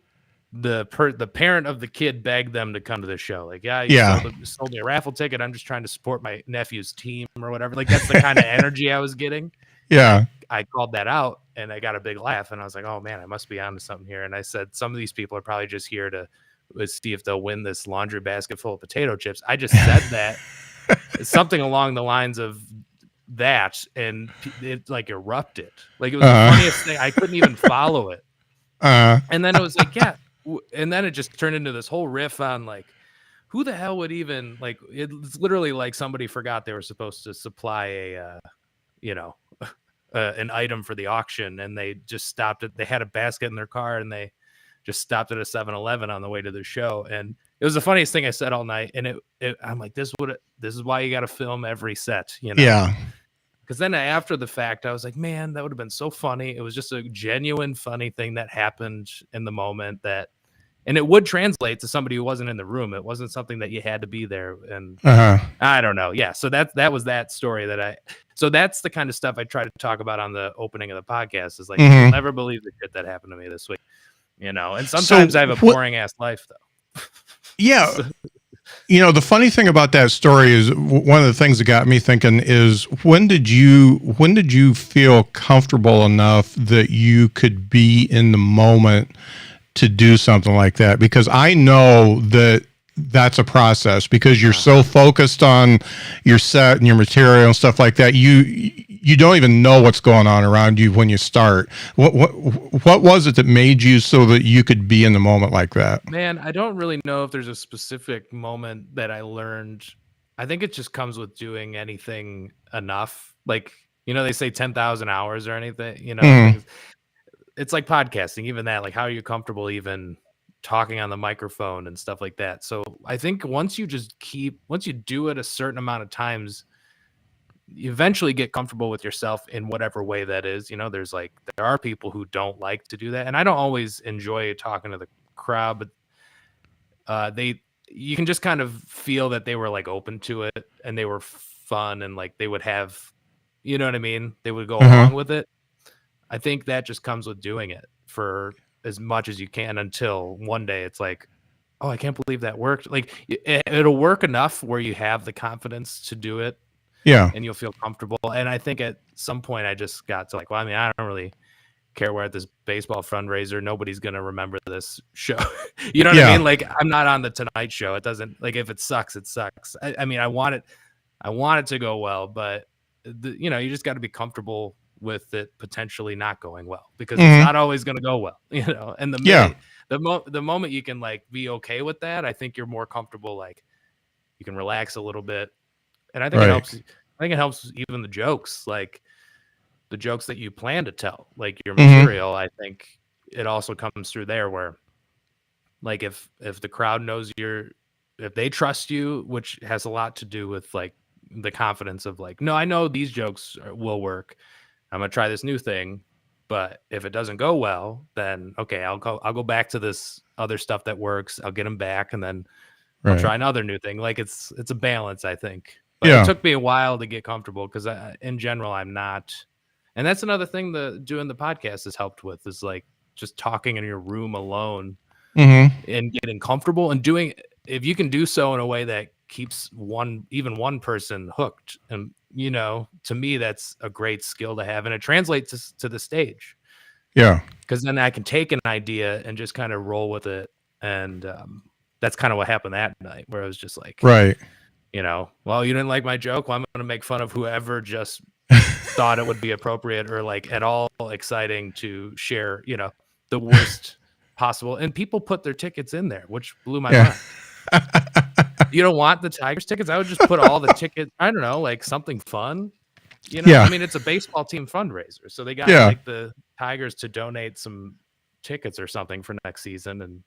the parent of the kid begged them to come to the show. Like, you sold me a raffle ticket. I'm just trying to support my nephew's team or whatever. Like that's the kind of energy I was getting. Yeah. I called that out, and I got a big laugh, and I was like, oh man, I must be onto something here. And I said, some of these people are probably just here to see if they'll win this laundry basket full of potato chips. I just said that something along the lines of that, and it like erupted. Like it was the funniest thing. I couldn't even follow it. And then it was like, and then it just turned into this whole riff on like, who the hell would even like, it's literally like somebody forgot they were supposed to supply an item for the auction, and they just stopped it. They had a basket in their car, and they just stopped at a 7-Eleven on the way to the show. And it was the funniest thing I said all night. And I'm like, this is why you got to film every set, Yeah. Because then after the fact, I was like, man, that would have been so funny. It was just a genuine funny thing that happened in the moment and it would translate to somebody who wasn't in the room. It wasn't something that you had to be there. And I don't know. Yeah. So that was that story so that's the kind of stuff I try to talk about on the opening of the podcast is like, you'll never believe the shit that happened to me this week, and sometimes I have a boring ass life though. Yeah. The funny thing about that story is one of the things that got me thinking is when did you feel comfortable enough that you could be in the moment to do something like that? Because I know that that's a process because you're so focused on your set and your material and stuff like that. You don't even know what's going on around you when you start. What was it that made you so that you could be in the moment like that? Man, I don't really know if there's a specific moment that I learned. I think it just comes with doing anything enough. Like, they say 10,000 hours or anything, it's like podcasting, even that, like how are you comfortable even talking on the microphone and stuff like that. So I think once you do it a certain amount of times, you eventually get comfortable with yourself in whatever way that is. There are people who don't like to do that. And I don't always enjoy talking to the crowd, but you can just kind of feel that they were like open to it and they were fun and like they would have, you know what I mean? They would go along with it. I think that just comes with doing it for as much as you can until one day it's like, oh, I can't believe that worked. Like it'll work enough where you have the confidence to do it. Yeah. And you'll feel comfortable. And I think at some point I just got to like, well, I mean, I don't really care. We're at this baseball fundraiser. Nobody's going to remember this show. You know what I mean? Like I'm not on the Tonight Show. It doesn't, like, if it sucks, it sucks. I mean, I want it to go well, but you just got to be comfortable with it potentially not going well because it's not always going to go well, and the moment you can like be okay with that, I think you're more comfortable. Like you can relax a little bit. And I think it helps. I think it helps even the jokes, like the jokes that you plan to tell, like your material. I think it also comes through there where like if the crowd knows if they trust you, which has a lot to do with like the confidence of like, no, I know these jokes will work. I'm going to try this new thing, but if it doesn't go well, then okay, I'll go back to this other stuff that works. I'll get them back and then I'll try another new thing. Like it's a balance, I think. But it took me a while to get comfortable because in general, I'm not. And that's another thing doing the podcast has helped with is like just talking in your room alone and getting comfortable and doing, if you can do so in a way that keeps even one person hooked. And, to me, that's a great skill to have. And it translates to the stage. Yeah. Because then I can take an idea and just kind of roll with it. And that's kind of what happened that night, where I was just like, Right. Well, you didn't like my joke. Well, I'm going to make fun of whoever just thought it would be appropriate or like at all exciting to share, the worst possible. And people put their tickets in there, which blew my mind. You don't want the Tigers tickets? I would just put all the tickets. I don't know, like something fun. Yeah. I mean, it's a baseball team fundraiser, so they got like the Tigers to donate some tickets or something for next season. And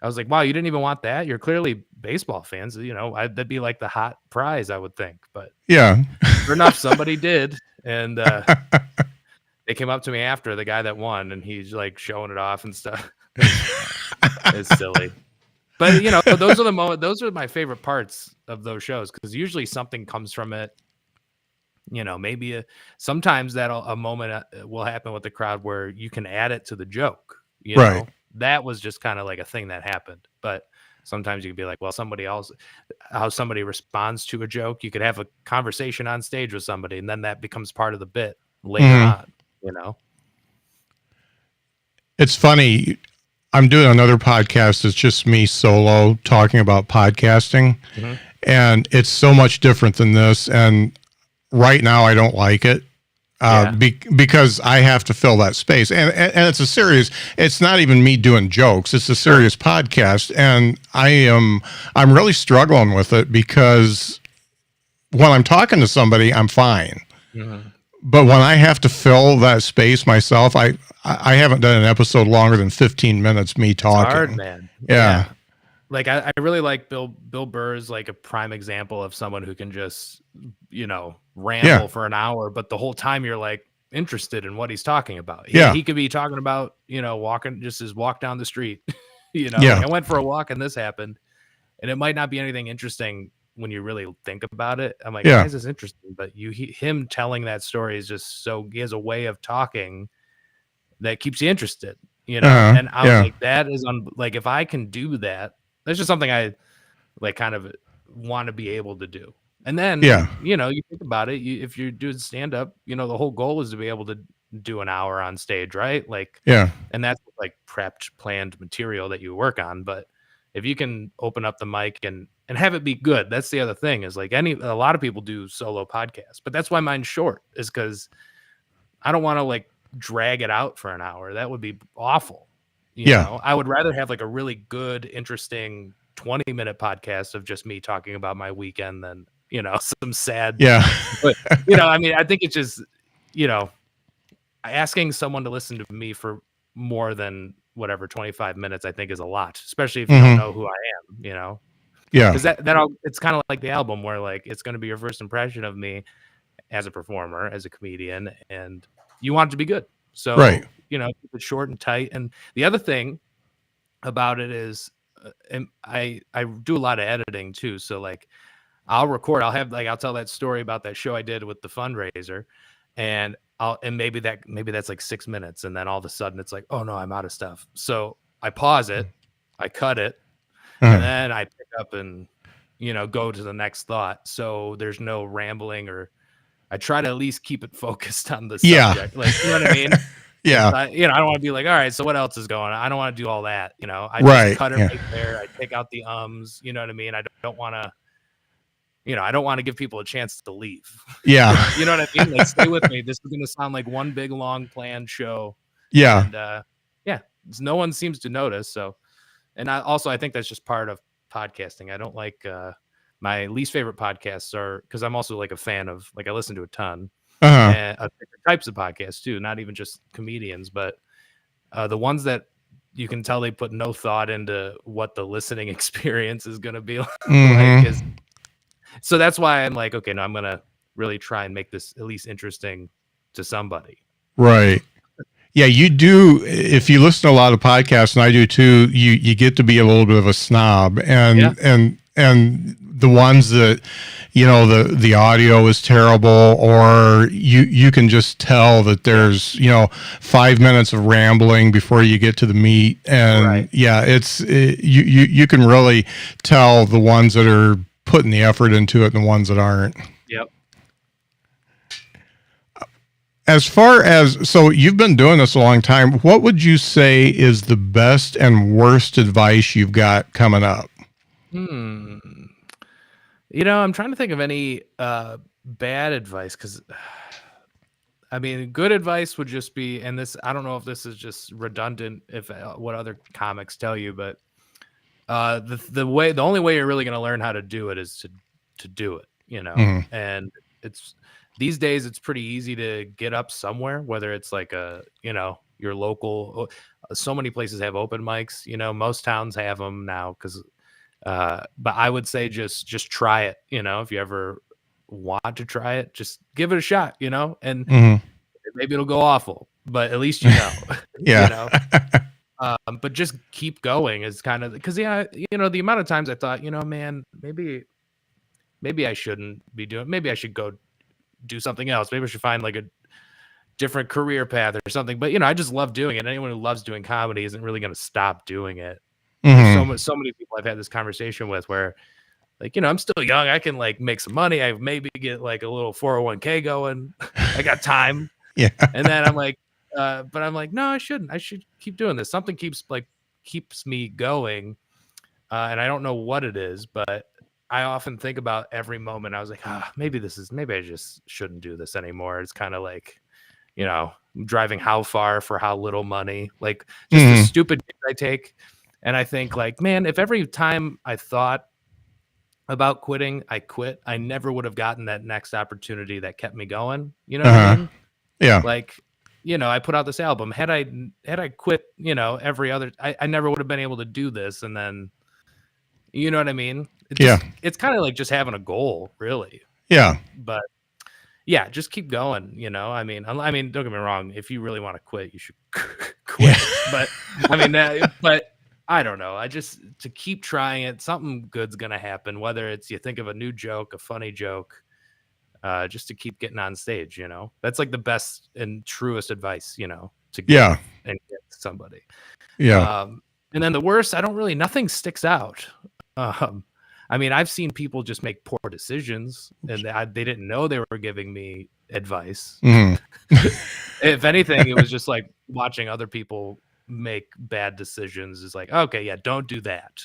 I was like, wow, you didn't even want that? You're clearly baseball fans. That'd be like the hot prize, I would think. But yeah, sure enough, somebody did. And they came up to me after, the guy that won, and he's like showing it off and stuff. It's silly. But, those are the moments. Those are my favorite parts of those shows, because usually something comes from it. Maybe sometimes a moment will happen with the crowd where you can add it to the joke. Right. That was just kind of like a thing that happened. But sometimes you can be like, well, how somebody responds to a joke. You could have a conversation on stage with somebody, and then that becomes part of the bit later on. It's funny. I'm doing another podcast. It's just me solo talking about podcasting, and it's so much different than this. And right now, I don't like it because I have to fill that space. And it's not even me doing jokes. It's a serious podcast. And I'm really struggling with it, because when I'm talking to somebody, I'm fine. But when I have to fill that space myself, I haven't done an episode longer than 15 minutes, me talking. It's hard, man. Yeah. Like I really like Bill Burr's like a prime example of someone who can just, ramble for an hour, but the whole time you're like interested in what he's talking about. He could be talking about, walking, just his walk down the street. Like, I went for a walk and this happened, and it might not be anything interesting when you really think about it. I'm like, why is this interesting? But him telling that story is just he has a way of talking that keeps you interested, and I was like, that is like, if I can do that, that's just something I like kind of want to be able to do. And then, you think about it, if you're doing stand up, the whole goal is to be able to do an hour on stage, right? Like, and that's like prepped, planned material that you work on. But if you can open up the mic and have it be good, that's the other thing, is like a lot of people do solo podcasts, but that's why mine's short, is because I don't want to like drag it out for an hour. That would be awful. You know, I would rather have like a really good, interesting 20-minute podcast of just me talking about my weekend than, some sad. But, I mean, I think it's just, asking someone to listen to me for more than whatever 25 minutes, I think, is a lot, especially if you don't know who I am, because it's kind of like the album, where like it's going to be your first impression of me as a performer, as a comedian, and you want it to be good. So, keep it short and tight. And the other thing about it is, and I do a lot of editing too. So like I'll tell that story about that show I did with the fundraiser, and maybe that's like 6 minutes. And then all of a sudden it's like, oh no, I'm out of stuff. So I pause it, I cut it, and then I pick up and, go to the next thought. So there's no rambling, or I try to at least keep it focused on the subject. Like, you know what I mean? I don't want to be like, all right, so what else is going on? I don't want to do all that. I just cut it right there. I take out the ums, you know what I mean? I don't want to, I don't want to give people a chance to leave. Yeah. You know what I mean? Like, stay with me. This is going to sound like one big, long planned show. Yeah. And no one seems to notice. So, and I think that's just part of podcasting. I don't like, my least favorite podcasts are, because I'm also like a fan of, like, I listen to a ton and different types of podcasts too, not even just comedians, but the ones that you can tell they put no thought into what the listening experience is going to be like. So that's why I'm like, okay, no, I'm going to really try and make this at least interesting to somebody. Right. Yeah, you do. If you listen to a lot of podcasts, and I do too, you get to be a little bit of a snob, and the ones that, the audio is terrible, or you can just tell that there's 5 minutes of rambling before you get to the meat, and you can really tell the ones that are putting the effort into it and the ones that aren't. Yep. As far as, so you've been doing this a long time, what would you say is the best and worst advice you've got coming up? Hmm. I'm trying to think of any bad advice because I mean, good advice would just be, and this, I don't know if this is just redundant if what other comics tell you, but the only way you're really going to learn how to do it is to do it, Mm-hmm. and it's these days it's pretty easy to get up somewhere, whether it's like your local. So many places have open mics, most towns have them now because but I would say just try it, if you ever want to try it, just give it a shot, and Mm-hmm. maybe it'll go awful, but at least you Yeah. know. But just keep going is kind of because the amount of times I thought, man, maybe I shouldn't be doing. Maybe I should go do something else. Maybe I should find like a different career path or something. But I just love doing it. Anyone who loves doing comedy isn't really going to stop doing it. There's Mm-hmm. so many people I've had this conversation with where, like, I'm still young. I can like make some money. I maybe get like a little 401k going. I got time. Yeah. And then I'm like, but I'm like, no, I shouldn't. I should keep doing this. Something keeps me going. And I don't know what it is, but I often think about every moment. I was like, maybe I just shouldn't do this anymore. It's kind of like, driving how far for how little money, like just the Mm-hmm. stupid things I take. And I think like, man, if every time I thought about quitting, I quit, I never would have gotten that next opportunity that kept me going. You know what I Uh-huh. mean? Yeah. Like, I put out this album. Had I quit, every other, I never would have been able to do this. And then, you know what I mean? Yeah. It's kind of like just having a goal, really. Yeah. But yeah, just keep going. I mean, don't get me wrong. If you really want to quit, you should quit. But I mean, but I don't know. I just to keep trying it. Something good's gonna happen. Whether it's you think of a new joke, a funny joke, just to keep getting on stage. That's like the best and truest advice. To give Yeah. and get to somebody. Yeah. And then the worst, nothing sticks out. Um, I mean, I've seen people just make poor decisions and they didn't know they were giving me advice. Mm-hmm. If anything, it was just like watching other people make bad decisions is like, okay, yeah, don't do that.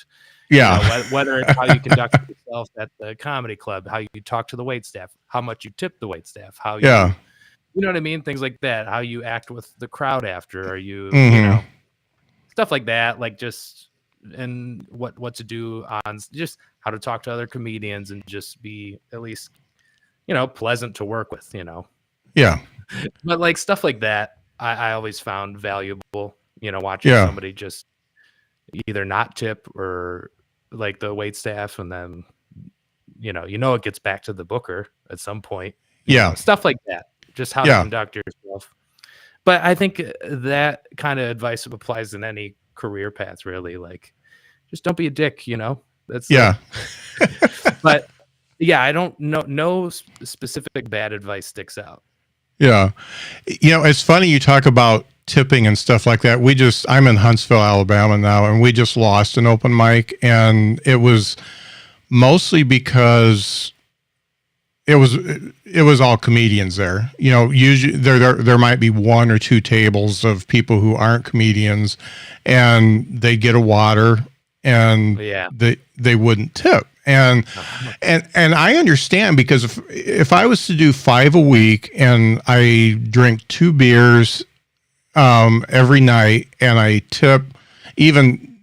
Yeah. Whether it's how you conduct yourself at the comedy club, how you talk to the wait staff, how much you tip the wait staff, how Yeah. you know what I mean? Things like that, how you act with the crowd after, are you, Mm-hmm. stuff like that, like just and what to do on just how to talk to other comedians and just be at least pleasant to work with. Yeah. But like stuff like that, I always found valuable. Watching Yeah. somebody just either not tip or like the wait staff, and then it gets back to the booker at some point. Yeah. Stuff like that, just how to Yeah. conduct yourself. But I think that kind of advice applies in any career path, really. Like, just don't be a dick, That's Yeah. but yeah, I don't know. No specific bad advice sticks out. Yeah. It's funny you talk about tipping and stuff like that. I'm in Huntsville, Alabama now, and we just lost an open mic, and it was mostly because it was all comedians there. Usually there might be one or two tables of people who aren't comedians, and they get a water and Yeah. they wouldn't tip. And I understand, because if I was to do 5 a week and I drink 2 beers every night, and I tip even,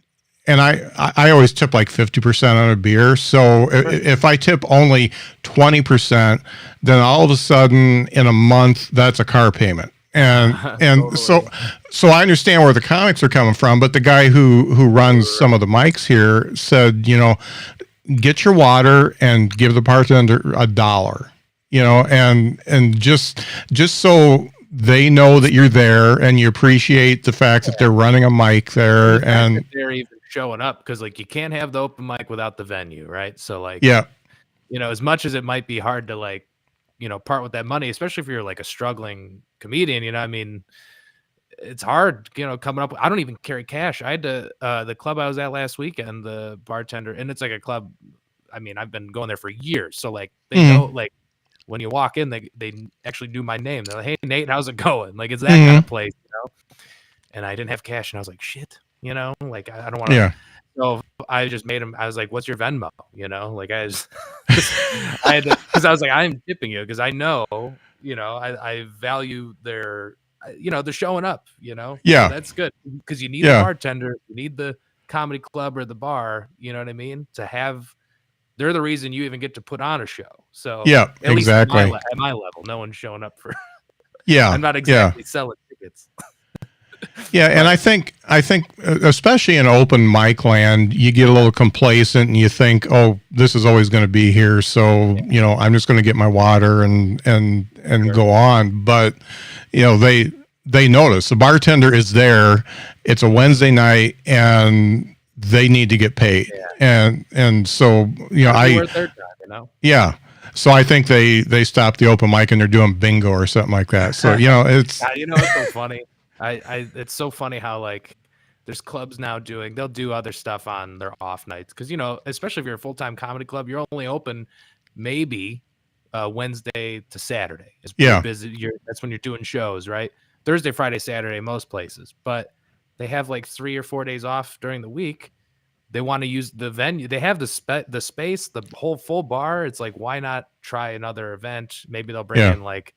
and I always tip like 50% on a beer. So if I tip only 20%, then all of a sudden in a month, that's a car payment. And Totally. so I understand where the comics are coming from, but the guy who runs some of the mics here said, get your water and give the bartender $1, and just so they know that you're there and you appreciate the fact that they're running a mic there. And they're even showing up, because like you can't have the open mic without the venue, right? So like, yeah, as much as it might be hard to like, part with that money, especially if you're like a struggling comedian, I mean, it's hard, coming up. I don't even carry cash. I had to, the club I was at last weekend, the bartender, and it's like a club. I mean, I've been going there for years. So like, they know, like, when you walk in, they actually knew my name. They're like, "Hey, Nate, how's it going?" Like, it's that kind of place, you know. And I didn't have cash, and I was like, "Shit," you know, like I don't want to. Yeah. So I just made him. I was like, "What's your Venmo?" You know, like I just, I had because I was like, "I'm tipping you," because I know, you know, I value their, you know, they're showing up. You know, Yeah. so that's good because you need Yeah. the bartender, you need the comedy club or the bar. You know what I mean? To have, they're the reason you even get to put on a show. So Yeah, at least exactly. at my level, no one's showing up for. Yeah. I'm not exactly selling tickets. Yeah, and I think especially in open mic land, you get a little complacent and you think, "Oh, this is always going to be here, so you know, I'm just going to get my water and go on." But you know, they notice the bartender is there. It's a Wednesday night, and they need to get paid, and so you know, worth their time, you know. Yeah. So I think they stopped the open mic and they're doing bingo or something like that. So you know, it's you know, it's so funny. It's so funny how like there's clubs now they'll do other stuff on their off nights because, you know, especially if you're a full-time comedy club, you're only open maybe Wednesday to Saturday. It's pretty busy. That's when you're doing shows, right? Thursday, Friday, Saturday, most places, but they have like 3 or 4 days off during the week. They want to use the venue. They have the space, the whole full bar. It's like, why not try another event? Maybe they'll bring in like,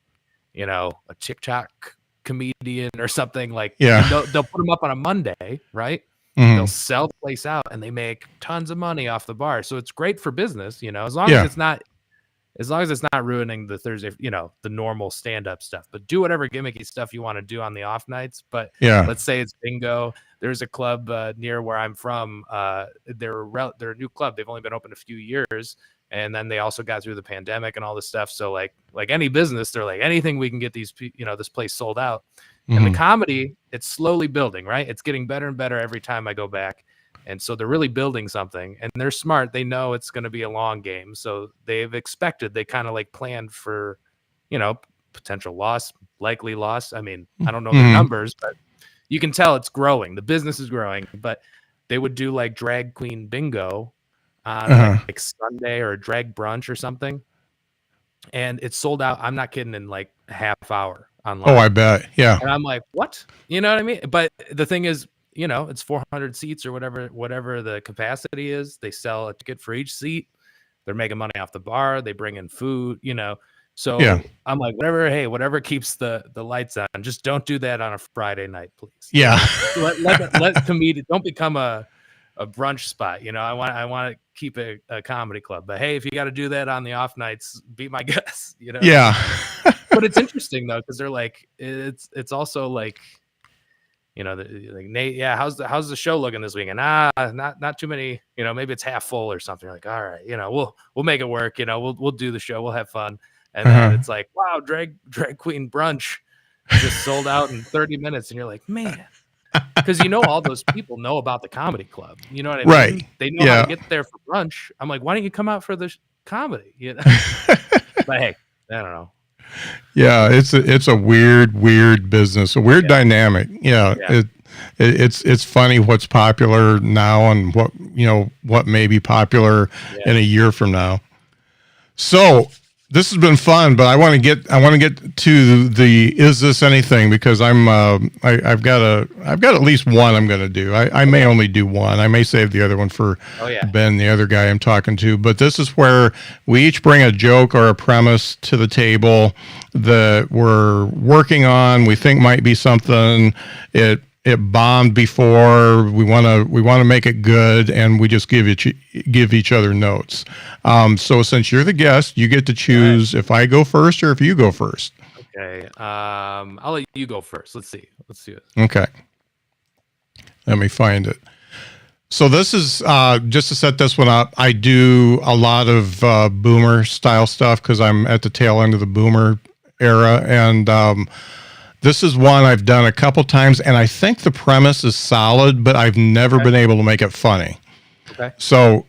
you know, a TikTok comedian or something like. Yeah. They'll put them up on a Monday, right? They'll sell the place out and they make tons of money off the bar. So it's great for business, you know, as long as it's not ruining the Thursday, you know, the normal stand-up stuff. But do whatever gimmicky stuff you want to do on the off nights. But let's say it's bingo. There's a club near where I'm from. They're a new club. They've only been open a few years, and then they also got through the pandemic and all this stuff. So like any business, they're like, anything we can get this place sold out. And the comedy, it's slowly building, right? It's getting better and better every time I go back. And so they're really building something, and they're smart. They know it's going to be a long game. So they kind of like planned for, you know, potential loss, likely loss. I mean, I don't know the numbers, but you can tell it's growing. The business is growing, but they would do like drag queen bingo on like Sunday or a drag brunch or something. And it's sold out. I'm not kidding, in like a half hour online. Oh, I bet. Yeah. And I'm like, what? You know what I mean? But the thing is, you know, it's 400 seats or whatever the capacity is. They sell a ticket for each seat. They're making money off the bar. They bring in food, you know. So I'm like, whatever keeps the lights on. Just don't do that on a Friday night, please. Yeah. let comedians don't become a brunch spot. You know, I want to keep a comedy club. But hey, if you got to do that on the off nights, be my guest. You know. Yeah. But it's interesting though, because they're like, it's also like, you know, like, Nate, how's the show looking this weekend? Not too many, you know, maybe it's half full or something. You're like, all right, you know, we'll make it work. You know, we'll do the show. We'll have fun. And then it's like, wow, drag queen brunch just sold out in 30 minutes. And you're like, man, because, you know, all those people know about the comedy club. You know what I mean? Right. They know how to get there for brunch. I'm like, why don't you come out for the comedy? You know? But hey, I don't know. Yeah, it's a weird business, a weird dynamic. Yeah. It's funny what's popular now and what may be popular in a year from now. So this has been fun, but I want to get to the is this anything, because I've got at least one I'm going to do. I may only do one. I may save the other one for Ben, the other guy I'm talking to. But this is where we each bring a joke or a premise to the table that we're working on. We think might be something. It bombed before. We want to make it good, and we just give each other notes. So since you're the guest, you get to choose if I go first or if you go first. Okay. I'll let you go first. Let's see it. Okay. Let me find it. So this is just to set this one up. I do a lot of boomer style stuff because I'm at the tail end of the boomer era, and this is one I've done a couple times, and I think the premise is solid, but I've never been able to make it funny. Okay. So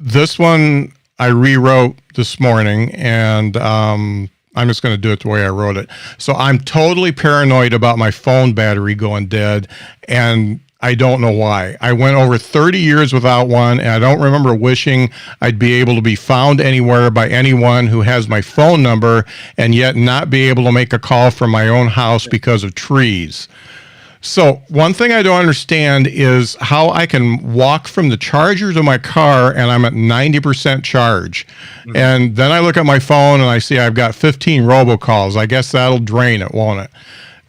this one I rewrote this morning, and I'm just going to do it the way I wrote it. So I'm totally paranoid about my phone battery going dead, and I don't know why. I went over 30 years without one, and I don't remember wishing I'd be able to be found anywhere by anyone who has my phone number and yet not be able to make a call from my own house because of trees. So one thing I don't understand is how I can walk from the charger to my car and I'm at 90% charge. Mm-hmm. And then I look at my phone and I see I've got 15 robocalls. I guess that'll drain it, won't it?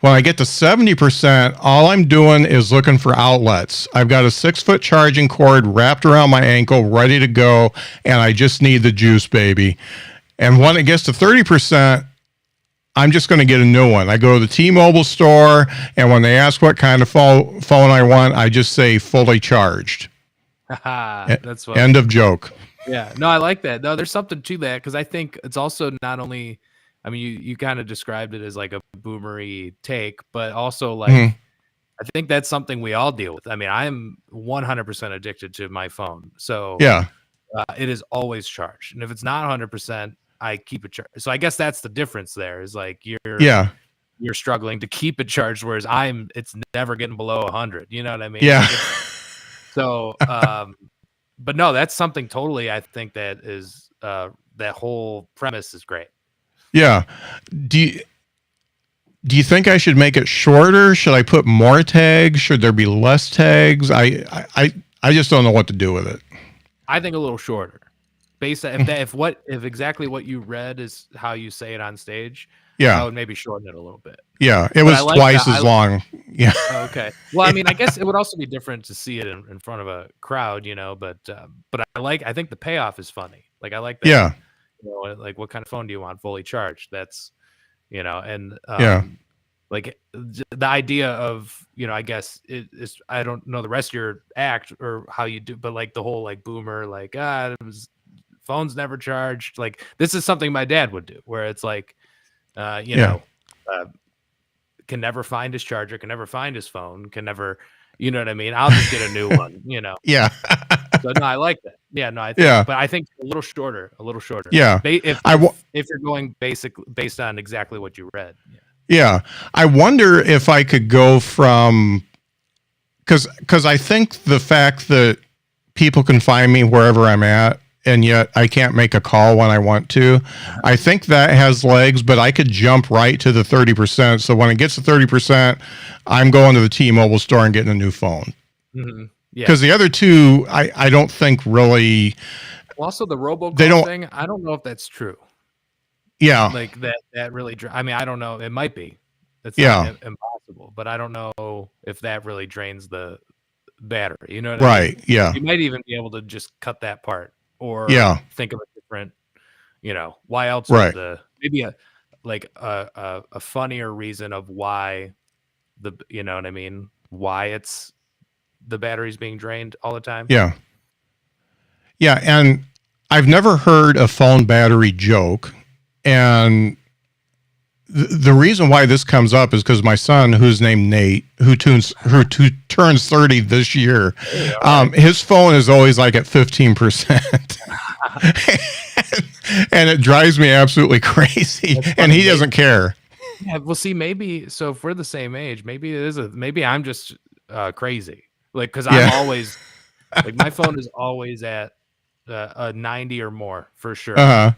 When I get to 70%, all I'm doing is looking for outlets. I've got a 6-foot charging cord wrapped around my ankle, ready to go, and I just need the juice, baby. And when it gets to 30%, I'm just going to get a new one. I go to the T-Mobile store, and when they ask what kind of phone I want, I just say fully charged. That's funny. End of joke. Yeah, no, I like that. No, there's something to that because I think it's also not only, I mean, you kind of described it as like a boomery take, but also like, I think that's something we all deal with. I mean, I'm 100% addicted to my phone. So yeah, it is always charged. And if it's not 100%, I keep it charged. So I guess that's the difference there is like you're struggling to keep it charged, whereas it's never getting below 100. You know what I mean? Yeah. So, but no, that's something totally, I think that is, that whole premise is great. Yeah. Do you think I should make it shorter? Should I put more tags? Should there be less tags? I just don't know what to do with it. I think a little shorter. Based on if exactly what you read is how you say it on stage, yeah, I would maybe shorten it a little bit. Yeah, it was twice as long. Yeah. Okay. Well, I mean, I guess it would also be different to see it in front of a crowd, you know. But I think the payoff is funny. Like I like that. Yeah. You know, like what kind of phone do you want? Fully charged. That's, you know, and like the idea of, you know, I guess it is. I don't know the rest of your act or how you do, but like the whole like boomer, like it was. Phone's never charged. Like this is something my dad would do, where it's like, you know, can never find his charger, can never find his phone, can never, you know what I mean? I'll just get a new one, you know? Yeah. So no, I like that. Yeah, no, I think, but I think a little shorter. Yeah. If you're going based on exactly what you read. Yeah. I wonder if I could go from, because I think the fact that people can find me wherever I'm at, and yet I can't make a call when I want to. I think that has legs, but I could jump right to the 30%. So when it gets to 30%, I'm going to the T-Mobile store and getting a new phone. Mm-hmm. Yeah. Because the other two, I don't think really. Also, the robocall thing, I don't know if that's true. Yeah. Like that really. I mean, I don't know. It might be. It's not impossible, but I don't know if that really drains the battery. You know what I mean? Yeah. You might even be able to just cut that part. Or think of a different, you know, why else would maybe a funnier reason of why you know what I mean? Why it's the battery's being drained all the time. Yeah. Yeah. And I've never heard a phone battery joke. And the reason why this comes up is because my son, who's named Nate, who turns 30 this year, his phone is always like at 15%. And it drives me absolutely crazy. And he doesn't care. Yeah, well, see, maybe so if we're the same age, maybe I'm just crazy. Like, because I'm always like my phone is always at a 90 or more for sure. You know?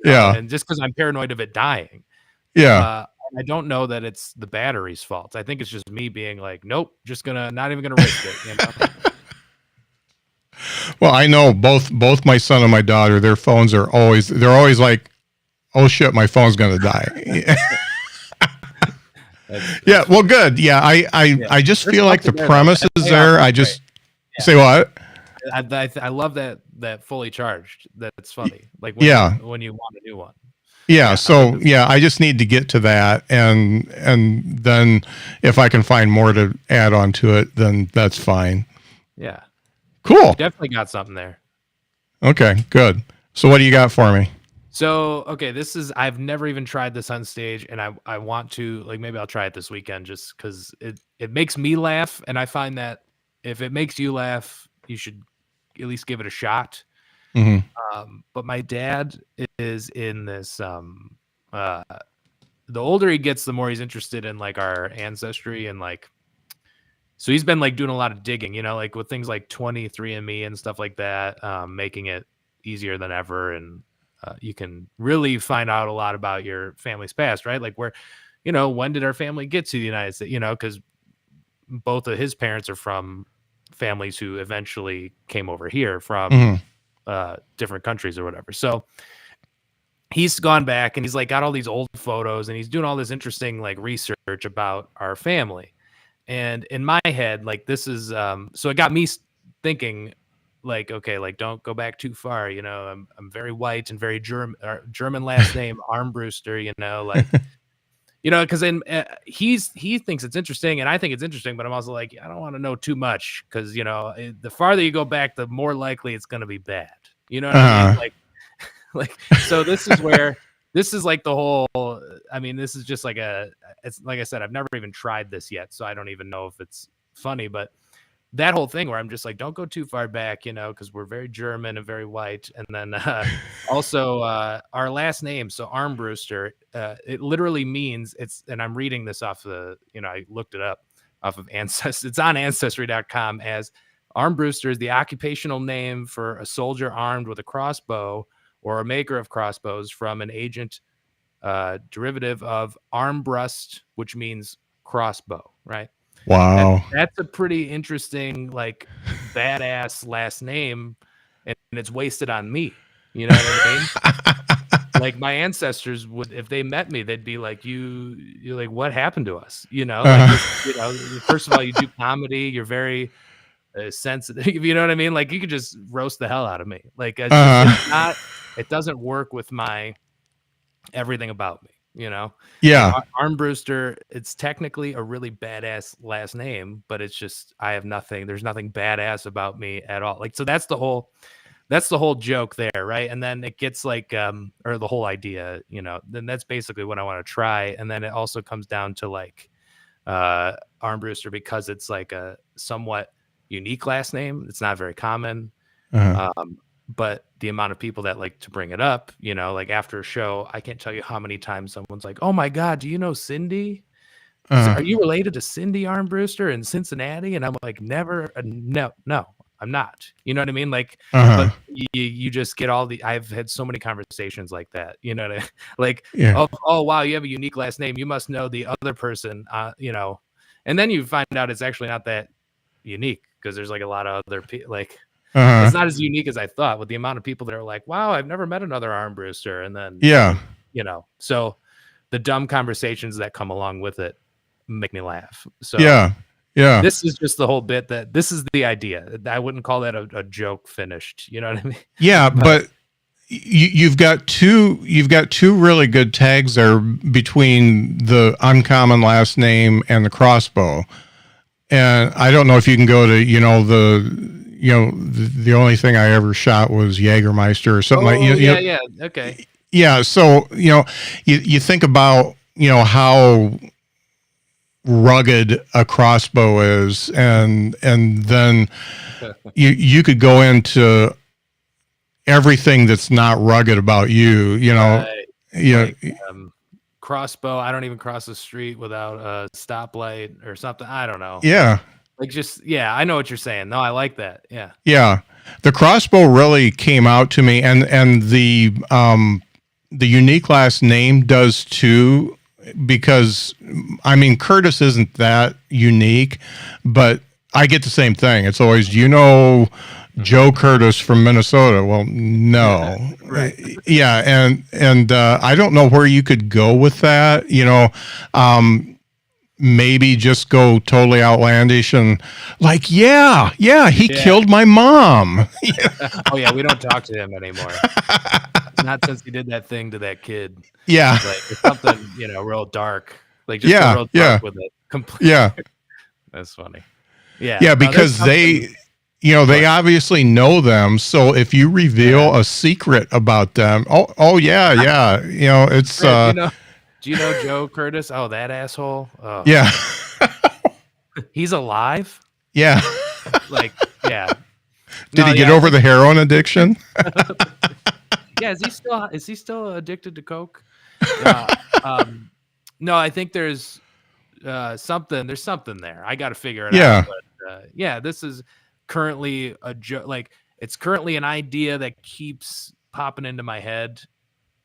Yeah. And just because I'm paranoid of it dying. Yeah. I don't know that it's the battery's fault. I think it's just me being like, nope, not even gonna risk it. You know? Well, I know both my son and my daughter, their phones they're always like, oh shit, my phone's gonna die. Yeah, well, good. Yeah, I just feel like the premise is there. I just say what? I love that fully charged. That's funny. Like when you want a new one. Yeah, so I just need to get to that, and then if I can find more to add on to it, then that's fine. Yeah. Cool. You definitely got something there. Okay, good. So what do you got for me? So, okay, I've never even tried this on stage, and I want to, like, maybe I'll try it this weekend just because it makes me laugh, and I find that if it makes you laugh, you should at least give it a shot. Mm-hmm. But my dad is in this, the older he gets, the more he's interested in like our ancestry and like So he's been like doing a lot of digging, like with things like 23andMe and stuff like that, making it easier than ever. And you can really find out a lot about your family's past, right? Like where, when did our family get to the United States? Because both of his parents are from families who eventually came over here from different countries or whatever. So he's gone back and he's like got all these old photos and he's doing all this interesting like research about our family. And in my head, like this is so it got me thinking like, okay, like don't go back too far, I'm very white and very German last name Armbruster, like because then he thinks it's interesting and I think it's interesting, but I'm also like, I don't want to know too much because the farther you go back, the more likely it's going to be bad. You know what I mean? Like so this is where this is like the whole, I mean, this is just like it's like I said, I've never even tried this yet, so I don't even know if it's funny, but that whole thing where I'm just like, don't go too far back, because we're very German and very white. And then also our last name, so Armbruster, it literally means and I'm reading this off I looked it up off of Ancestry. It's on Ancestry.com as Armbruster is the occupational name for a soldier armed with a crossbow or a maker of crossbows from an ancient derivative of Armbrust, which means crossbow, right? Wow. And that's a pretty interesting, like, badass last name, and it's wasted on me. You know what I mean? Like my ancestors would, if they met me, they'd be like, you're like, what happened to us? Like, first of all, you do comedy. You're very sensitive. You know what I mean? Like you could just roast the hell out of me. Like it's not, it doesn't work with my everything about me. Yeah. Armbruster, it's technically a really badass last name, but it's just I have nothing. There's nothing badass about me at all. Like so that's the whole joke there, right? And then it gets like or the whole idea, then that's basically what I want to try. And then it also comes down to like Armbruster because it's like a somewhat unique last name. It's not very common. But the amount of people that like to bring it up, like after a show, I can't tell you how many times someone's like, oh my God, do you know Cindy? Are you related to Cindy Armbruster in Cincinnati? And I'm like, never, no, I'm not. You know what I mean? Like, but you just get I've had so many conversations like that, like, yeah. oh, wow, you have a unique last name. You must know the other person, and then you find out it's actually not that unique because there's like a lot of other people, like, it's not as unique as I thought with the amount of people that are like, wow, I've never met another Armbruster. And then, so the dumb conversations that come along with it make me laugh. So yeah. This is just the whole bit that this is the idea. I wouldn't call that a joke finished. You know what I mean? Yeah. But you've got two really good tags there between the uncommon last name and the crossbow. And I don't know if you can go to, the only thing I ever shot was Jägermeister or something yeah. Okay. Yeah. So, you think about, how rugged a crossbow is and then you could go into everything that's not rugged about you, like, crossbow. I don't even cross the street without a stoplight or something. I don't know. Yeah. Like just, I know what you're saying. No, I like that. Yeah. Yeah. The crossbow really came out to me and the unique last name does too, because I mean, Curtis isn't that unique, but I get the same thing. It's always, Joe Curtis from Minnesota. Well, no. Right. Yeah. And I don't know where you could go with that, maybe just go totally outlandish and like, he killed my mom. Oh yeah. We don't talk to him anymore. Not since he did that thing to that kid. Yeah. Like it's something, real dark. Like just real dark with it. Completely. Yeah. That's funny. Yeah. Yeah. Because they obviously know them. So if you reveal a secret about them, yeah. It's, do you know Joe Curtis? Oh, that asshole. Oh. Yeah. He's alive. Yeah. Like, yeah. Did he get over the heroin addiction? Yeah. Is he still addicted to coke? No, I think there's something. There's something there. I got to figure it Yeah. out. But yeah, this is currently a joke. Like it's currently an idea that keeps popping into my head.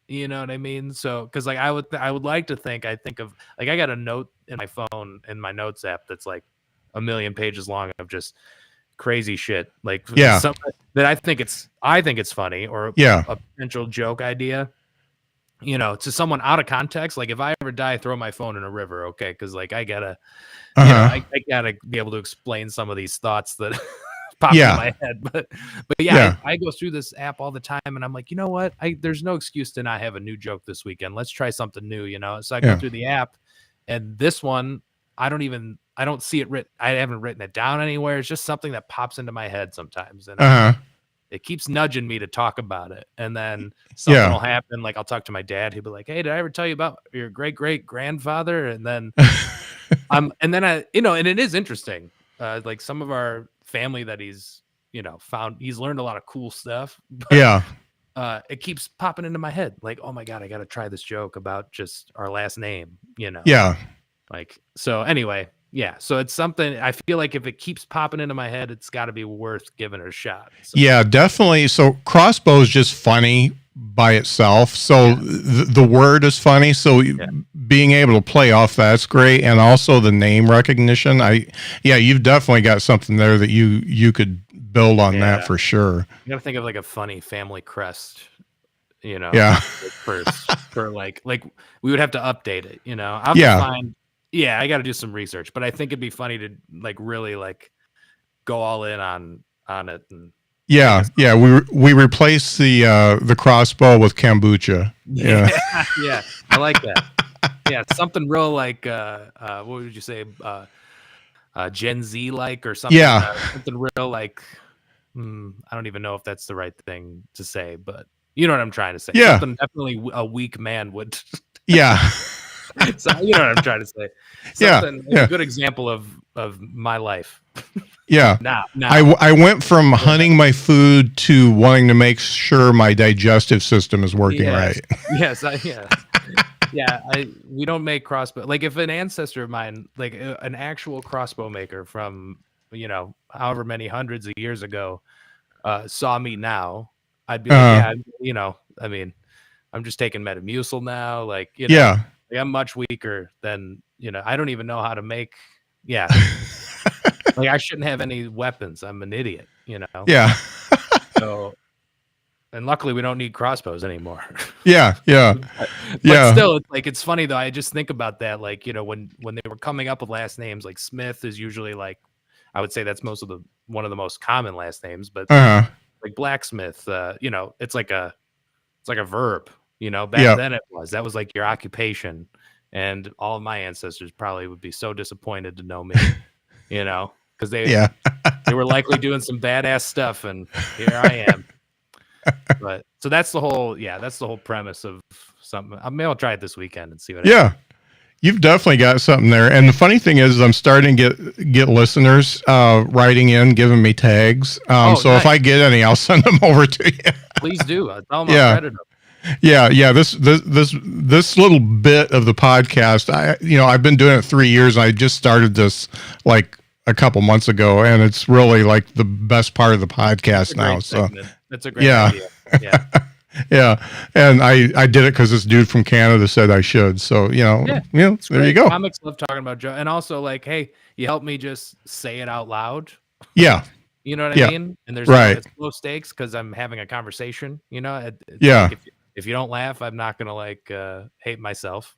You know what I mean? So, because like I would like to think I think of like I got a note in my phone in my notes app that's like a million pages long of just crazy shit like Yeah. something that I think it's funny or Yeah. a potential joke idea. You know, to someone out of context, like if I ever die, throw my phone in a river, okay? Because like I gotta, you know, I gotta be able to explain some of these thoughts that pop into my head. But yeah, I go through this app all the time, and I'm like, you know what? There's no excuse to not have a new joke this weekend. Let's try something new, you know. So I go through the app, and this one, I don't see it written. I haven't written it down anywhere. It's just something that pops into my head sometimes, and it keeps nudging me to talk about it. And then something will happen. Like I'll talk to my dad. He'll be like, "Hey, did I ever tell you about your great grandfather?" And then and it is interesting. Like some of our family that he's, you know, he's learned a lot of cool stuff. But, it keeps popping into my head. Like, oh my God, I got to try this joke about just our last name, you know? Yeah. Like, so anyway, yeah. So it's something I feel like if it keeps popping into my head, it's got to be worth giving it a shot. So. Yeah, definitely. So crossbow is just funny by itself. So the word is funny. So being able to play off that's great. And also the name recognition. You've definitely got something there that you could build on that for sure. You gotta think of like a funny family crest, you know. Yeah. for like we would have to update it, you know. I'll have to find. Yeah, I got to do some research, but I think it'd be funny to like really like go all in on it. And we replace the crossbow with kombucha. Yeah, yeah, I like that. Yeah, something real like what would you say, Gen Z like or something? Yeah, something real like I don't even know if that's the right thing to say, but you know what I'm trying to say. Yeah, something definitely a weak man would. Yeah. So you know what I'm trying to say. Something, a good example of my life. Yeah. Now. I went from hunting my food to wanting to make sure my digestive system is working right. Yes. We don't make crossbow. Like if an ancestor of mine, like an actual crossbow maker from, you know, however many hundreds of years ago, saw me now, I'd be like, you know, I mean, I'm just taking Metamucil now. Like, you know, like I'm much weaker than, you know, I don't even know how to make. Yeah. Like I shouldn't have any weapons. I'm an idiot, you know? Yeah. So, and luckily we don't need crossbows anymore. Yeah. But still, it's like, it's funny though. I just think about that. Like, you know, when they were coming up with last names, like Smith is usually like, I would say that's one of the most common last names, but like blacksmith, you know, it's like a verb, you know, back then that was like your occupation. And all of my ancestors probably would be so disappointed to know me, you know, because they were likely doing some badass stuff, and here I am. But so that's the whole premise of something. Maybe I'll try it this weekend and see what happens. You've definitely got something there. And the funny thing is I'm starting to get listeners writing in, giving me tags. So nice. If I get any, I'll send them over to you. Please do. I'll tell them I'll credit them. Yeah. This little bit of the podcast, I've been doing it 3 years, and I just started this like a couple months ago, and it's really like the best part of the podcast now. So that's a great idea. Yeah. Yeah, and I did it because this dude from Canada said I should. So there you go. Comics love talking about Joe, and also like, hey, you help me just say it out loud. Yeah, you know what I mean. And there's it's low stakes because I'm having a conversation. You know, like if you don't laugh, I'm not gonna like hate myself.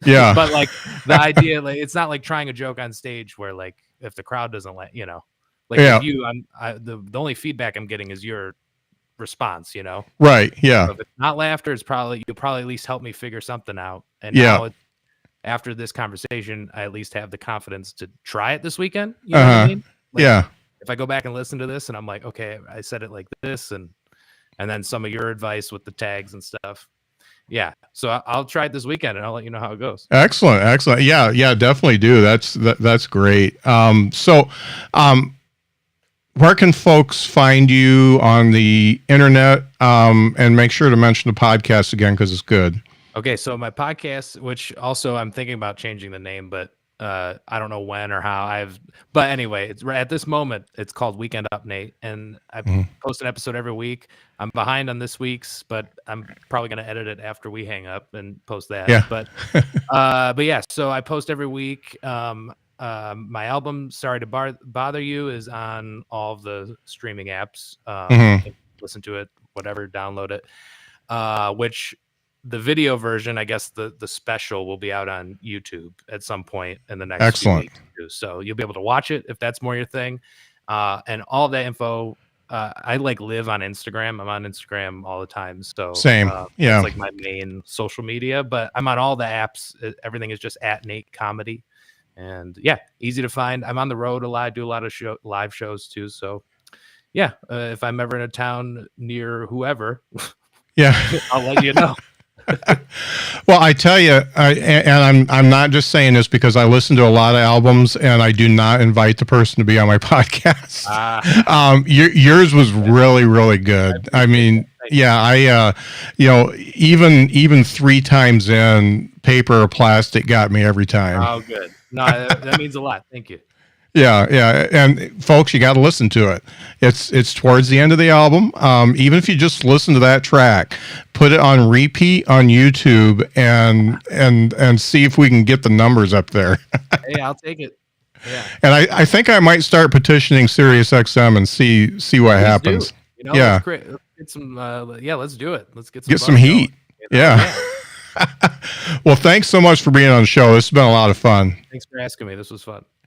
Yeah, but like the idea, like it's not like trying a joke on stage where like if the crowd doesn't laugh, you know, like if you, the only feedback I'm getting is your response, you know, right? Yeah. So if it's not laughter, you'll probably at least help me figure something out. And now after this conversation, I at least have the confidence to try it this weekend. You know what I mean? Like, if I go back and listen to this and I'm like, okay, I said it like this, and then some of your advice with the tags and stuff. Yeah. So I'll try it this weekend and I'll let you know how it goes. Excellent. Yeah, definitely do. That's great. Where can folks find you on the internet? And make sure to mention the podcast again, because it's good. Okay, so my podcast, which also I'm thinking about changing the name, but I don't know when or how but anyway, it's at this moment, it's called Weekend Update, and I post an episode every week. I'm behind on this week's, but I'm probably going to edit it after we hang up and post that. Yeah. But yeah, so I post every week. My album, Sorry to Bother You, is on all of the streaming apps. You can listen to it, whatever, download it. Which the video version, I guess the special will be out on YouTube at some point in the next few weeks too. So you'll be able to watch it if that's more your thing. And all that info, I like live on Instagram. I'm on Instagram all the time. So same. It's like my main social media, but I'm on all the apps. Everything is just at Nate Comedy. And yeah, easy to find. I'm on the road a lot, do a lot of live shows too. So yeah, if I'm ever in a town near whoever, I'll let you know. Well, I tell you, and I'm not just saying this because I listen to a lot of albums, and I do not invite the person to be on my podcast. Yours was really, really good. I mean, yeah, even 3 times in, paper or plastic got me every time. Oh, good. No, that means a lot. Thank you. Yeah, and folks, you got to listen to it. It's towards the end of the album. Even if you just listen to that track, put it on repeat on YouTube and see if we can get the numbers up there. Hey, I'll take it. Yeah. And I think I might start petitioning Sirius XM and see what happens. Yeah. Let's get some. Let's do it. Let's get some heat. Going, yeah. Well, thanks so much for being on the show. This has been a lot of fun. Thanks for asking me. This was fun.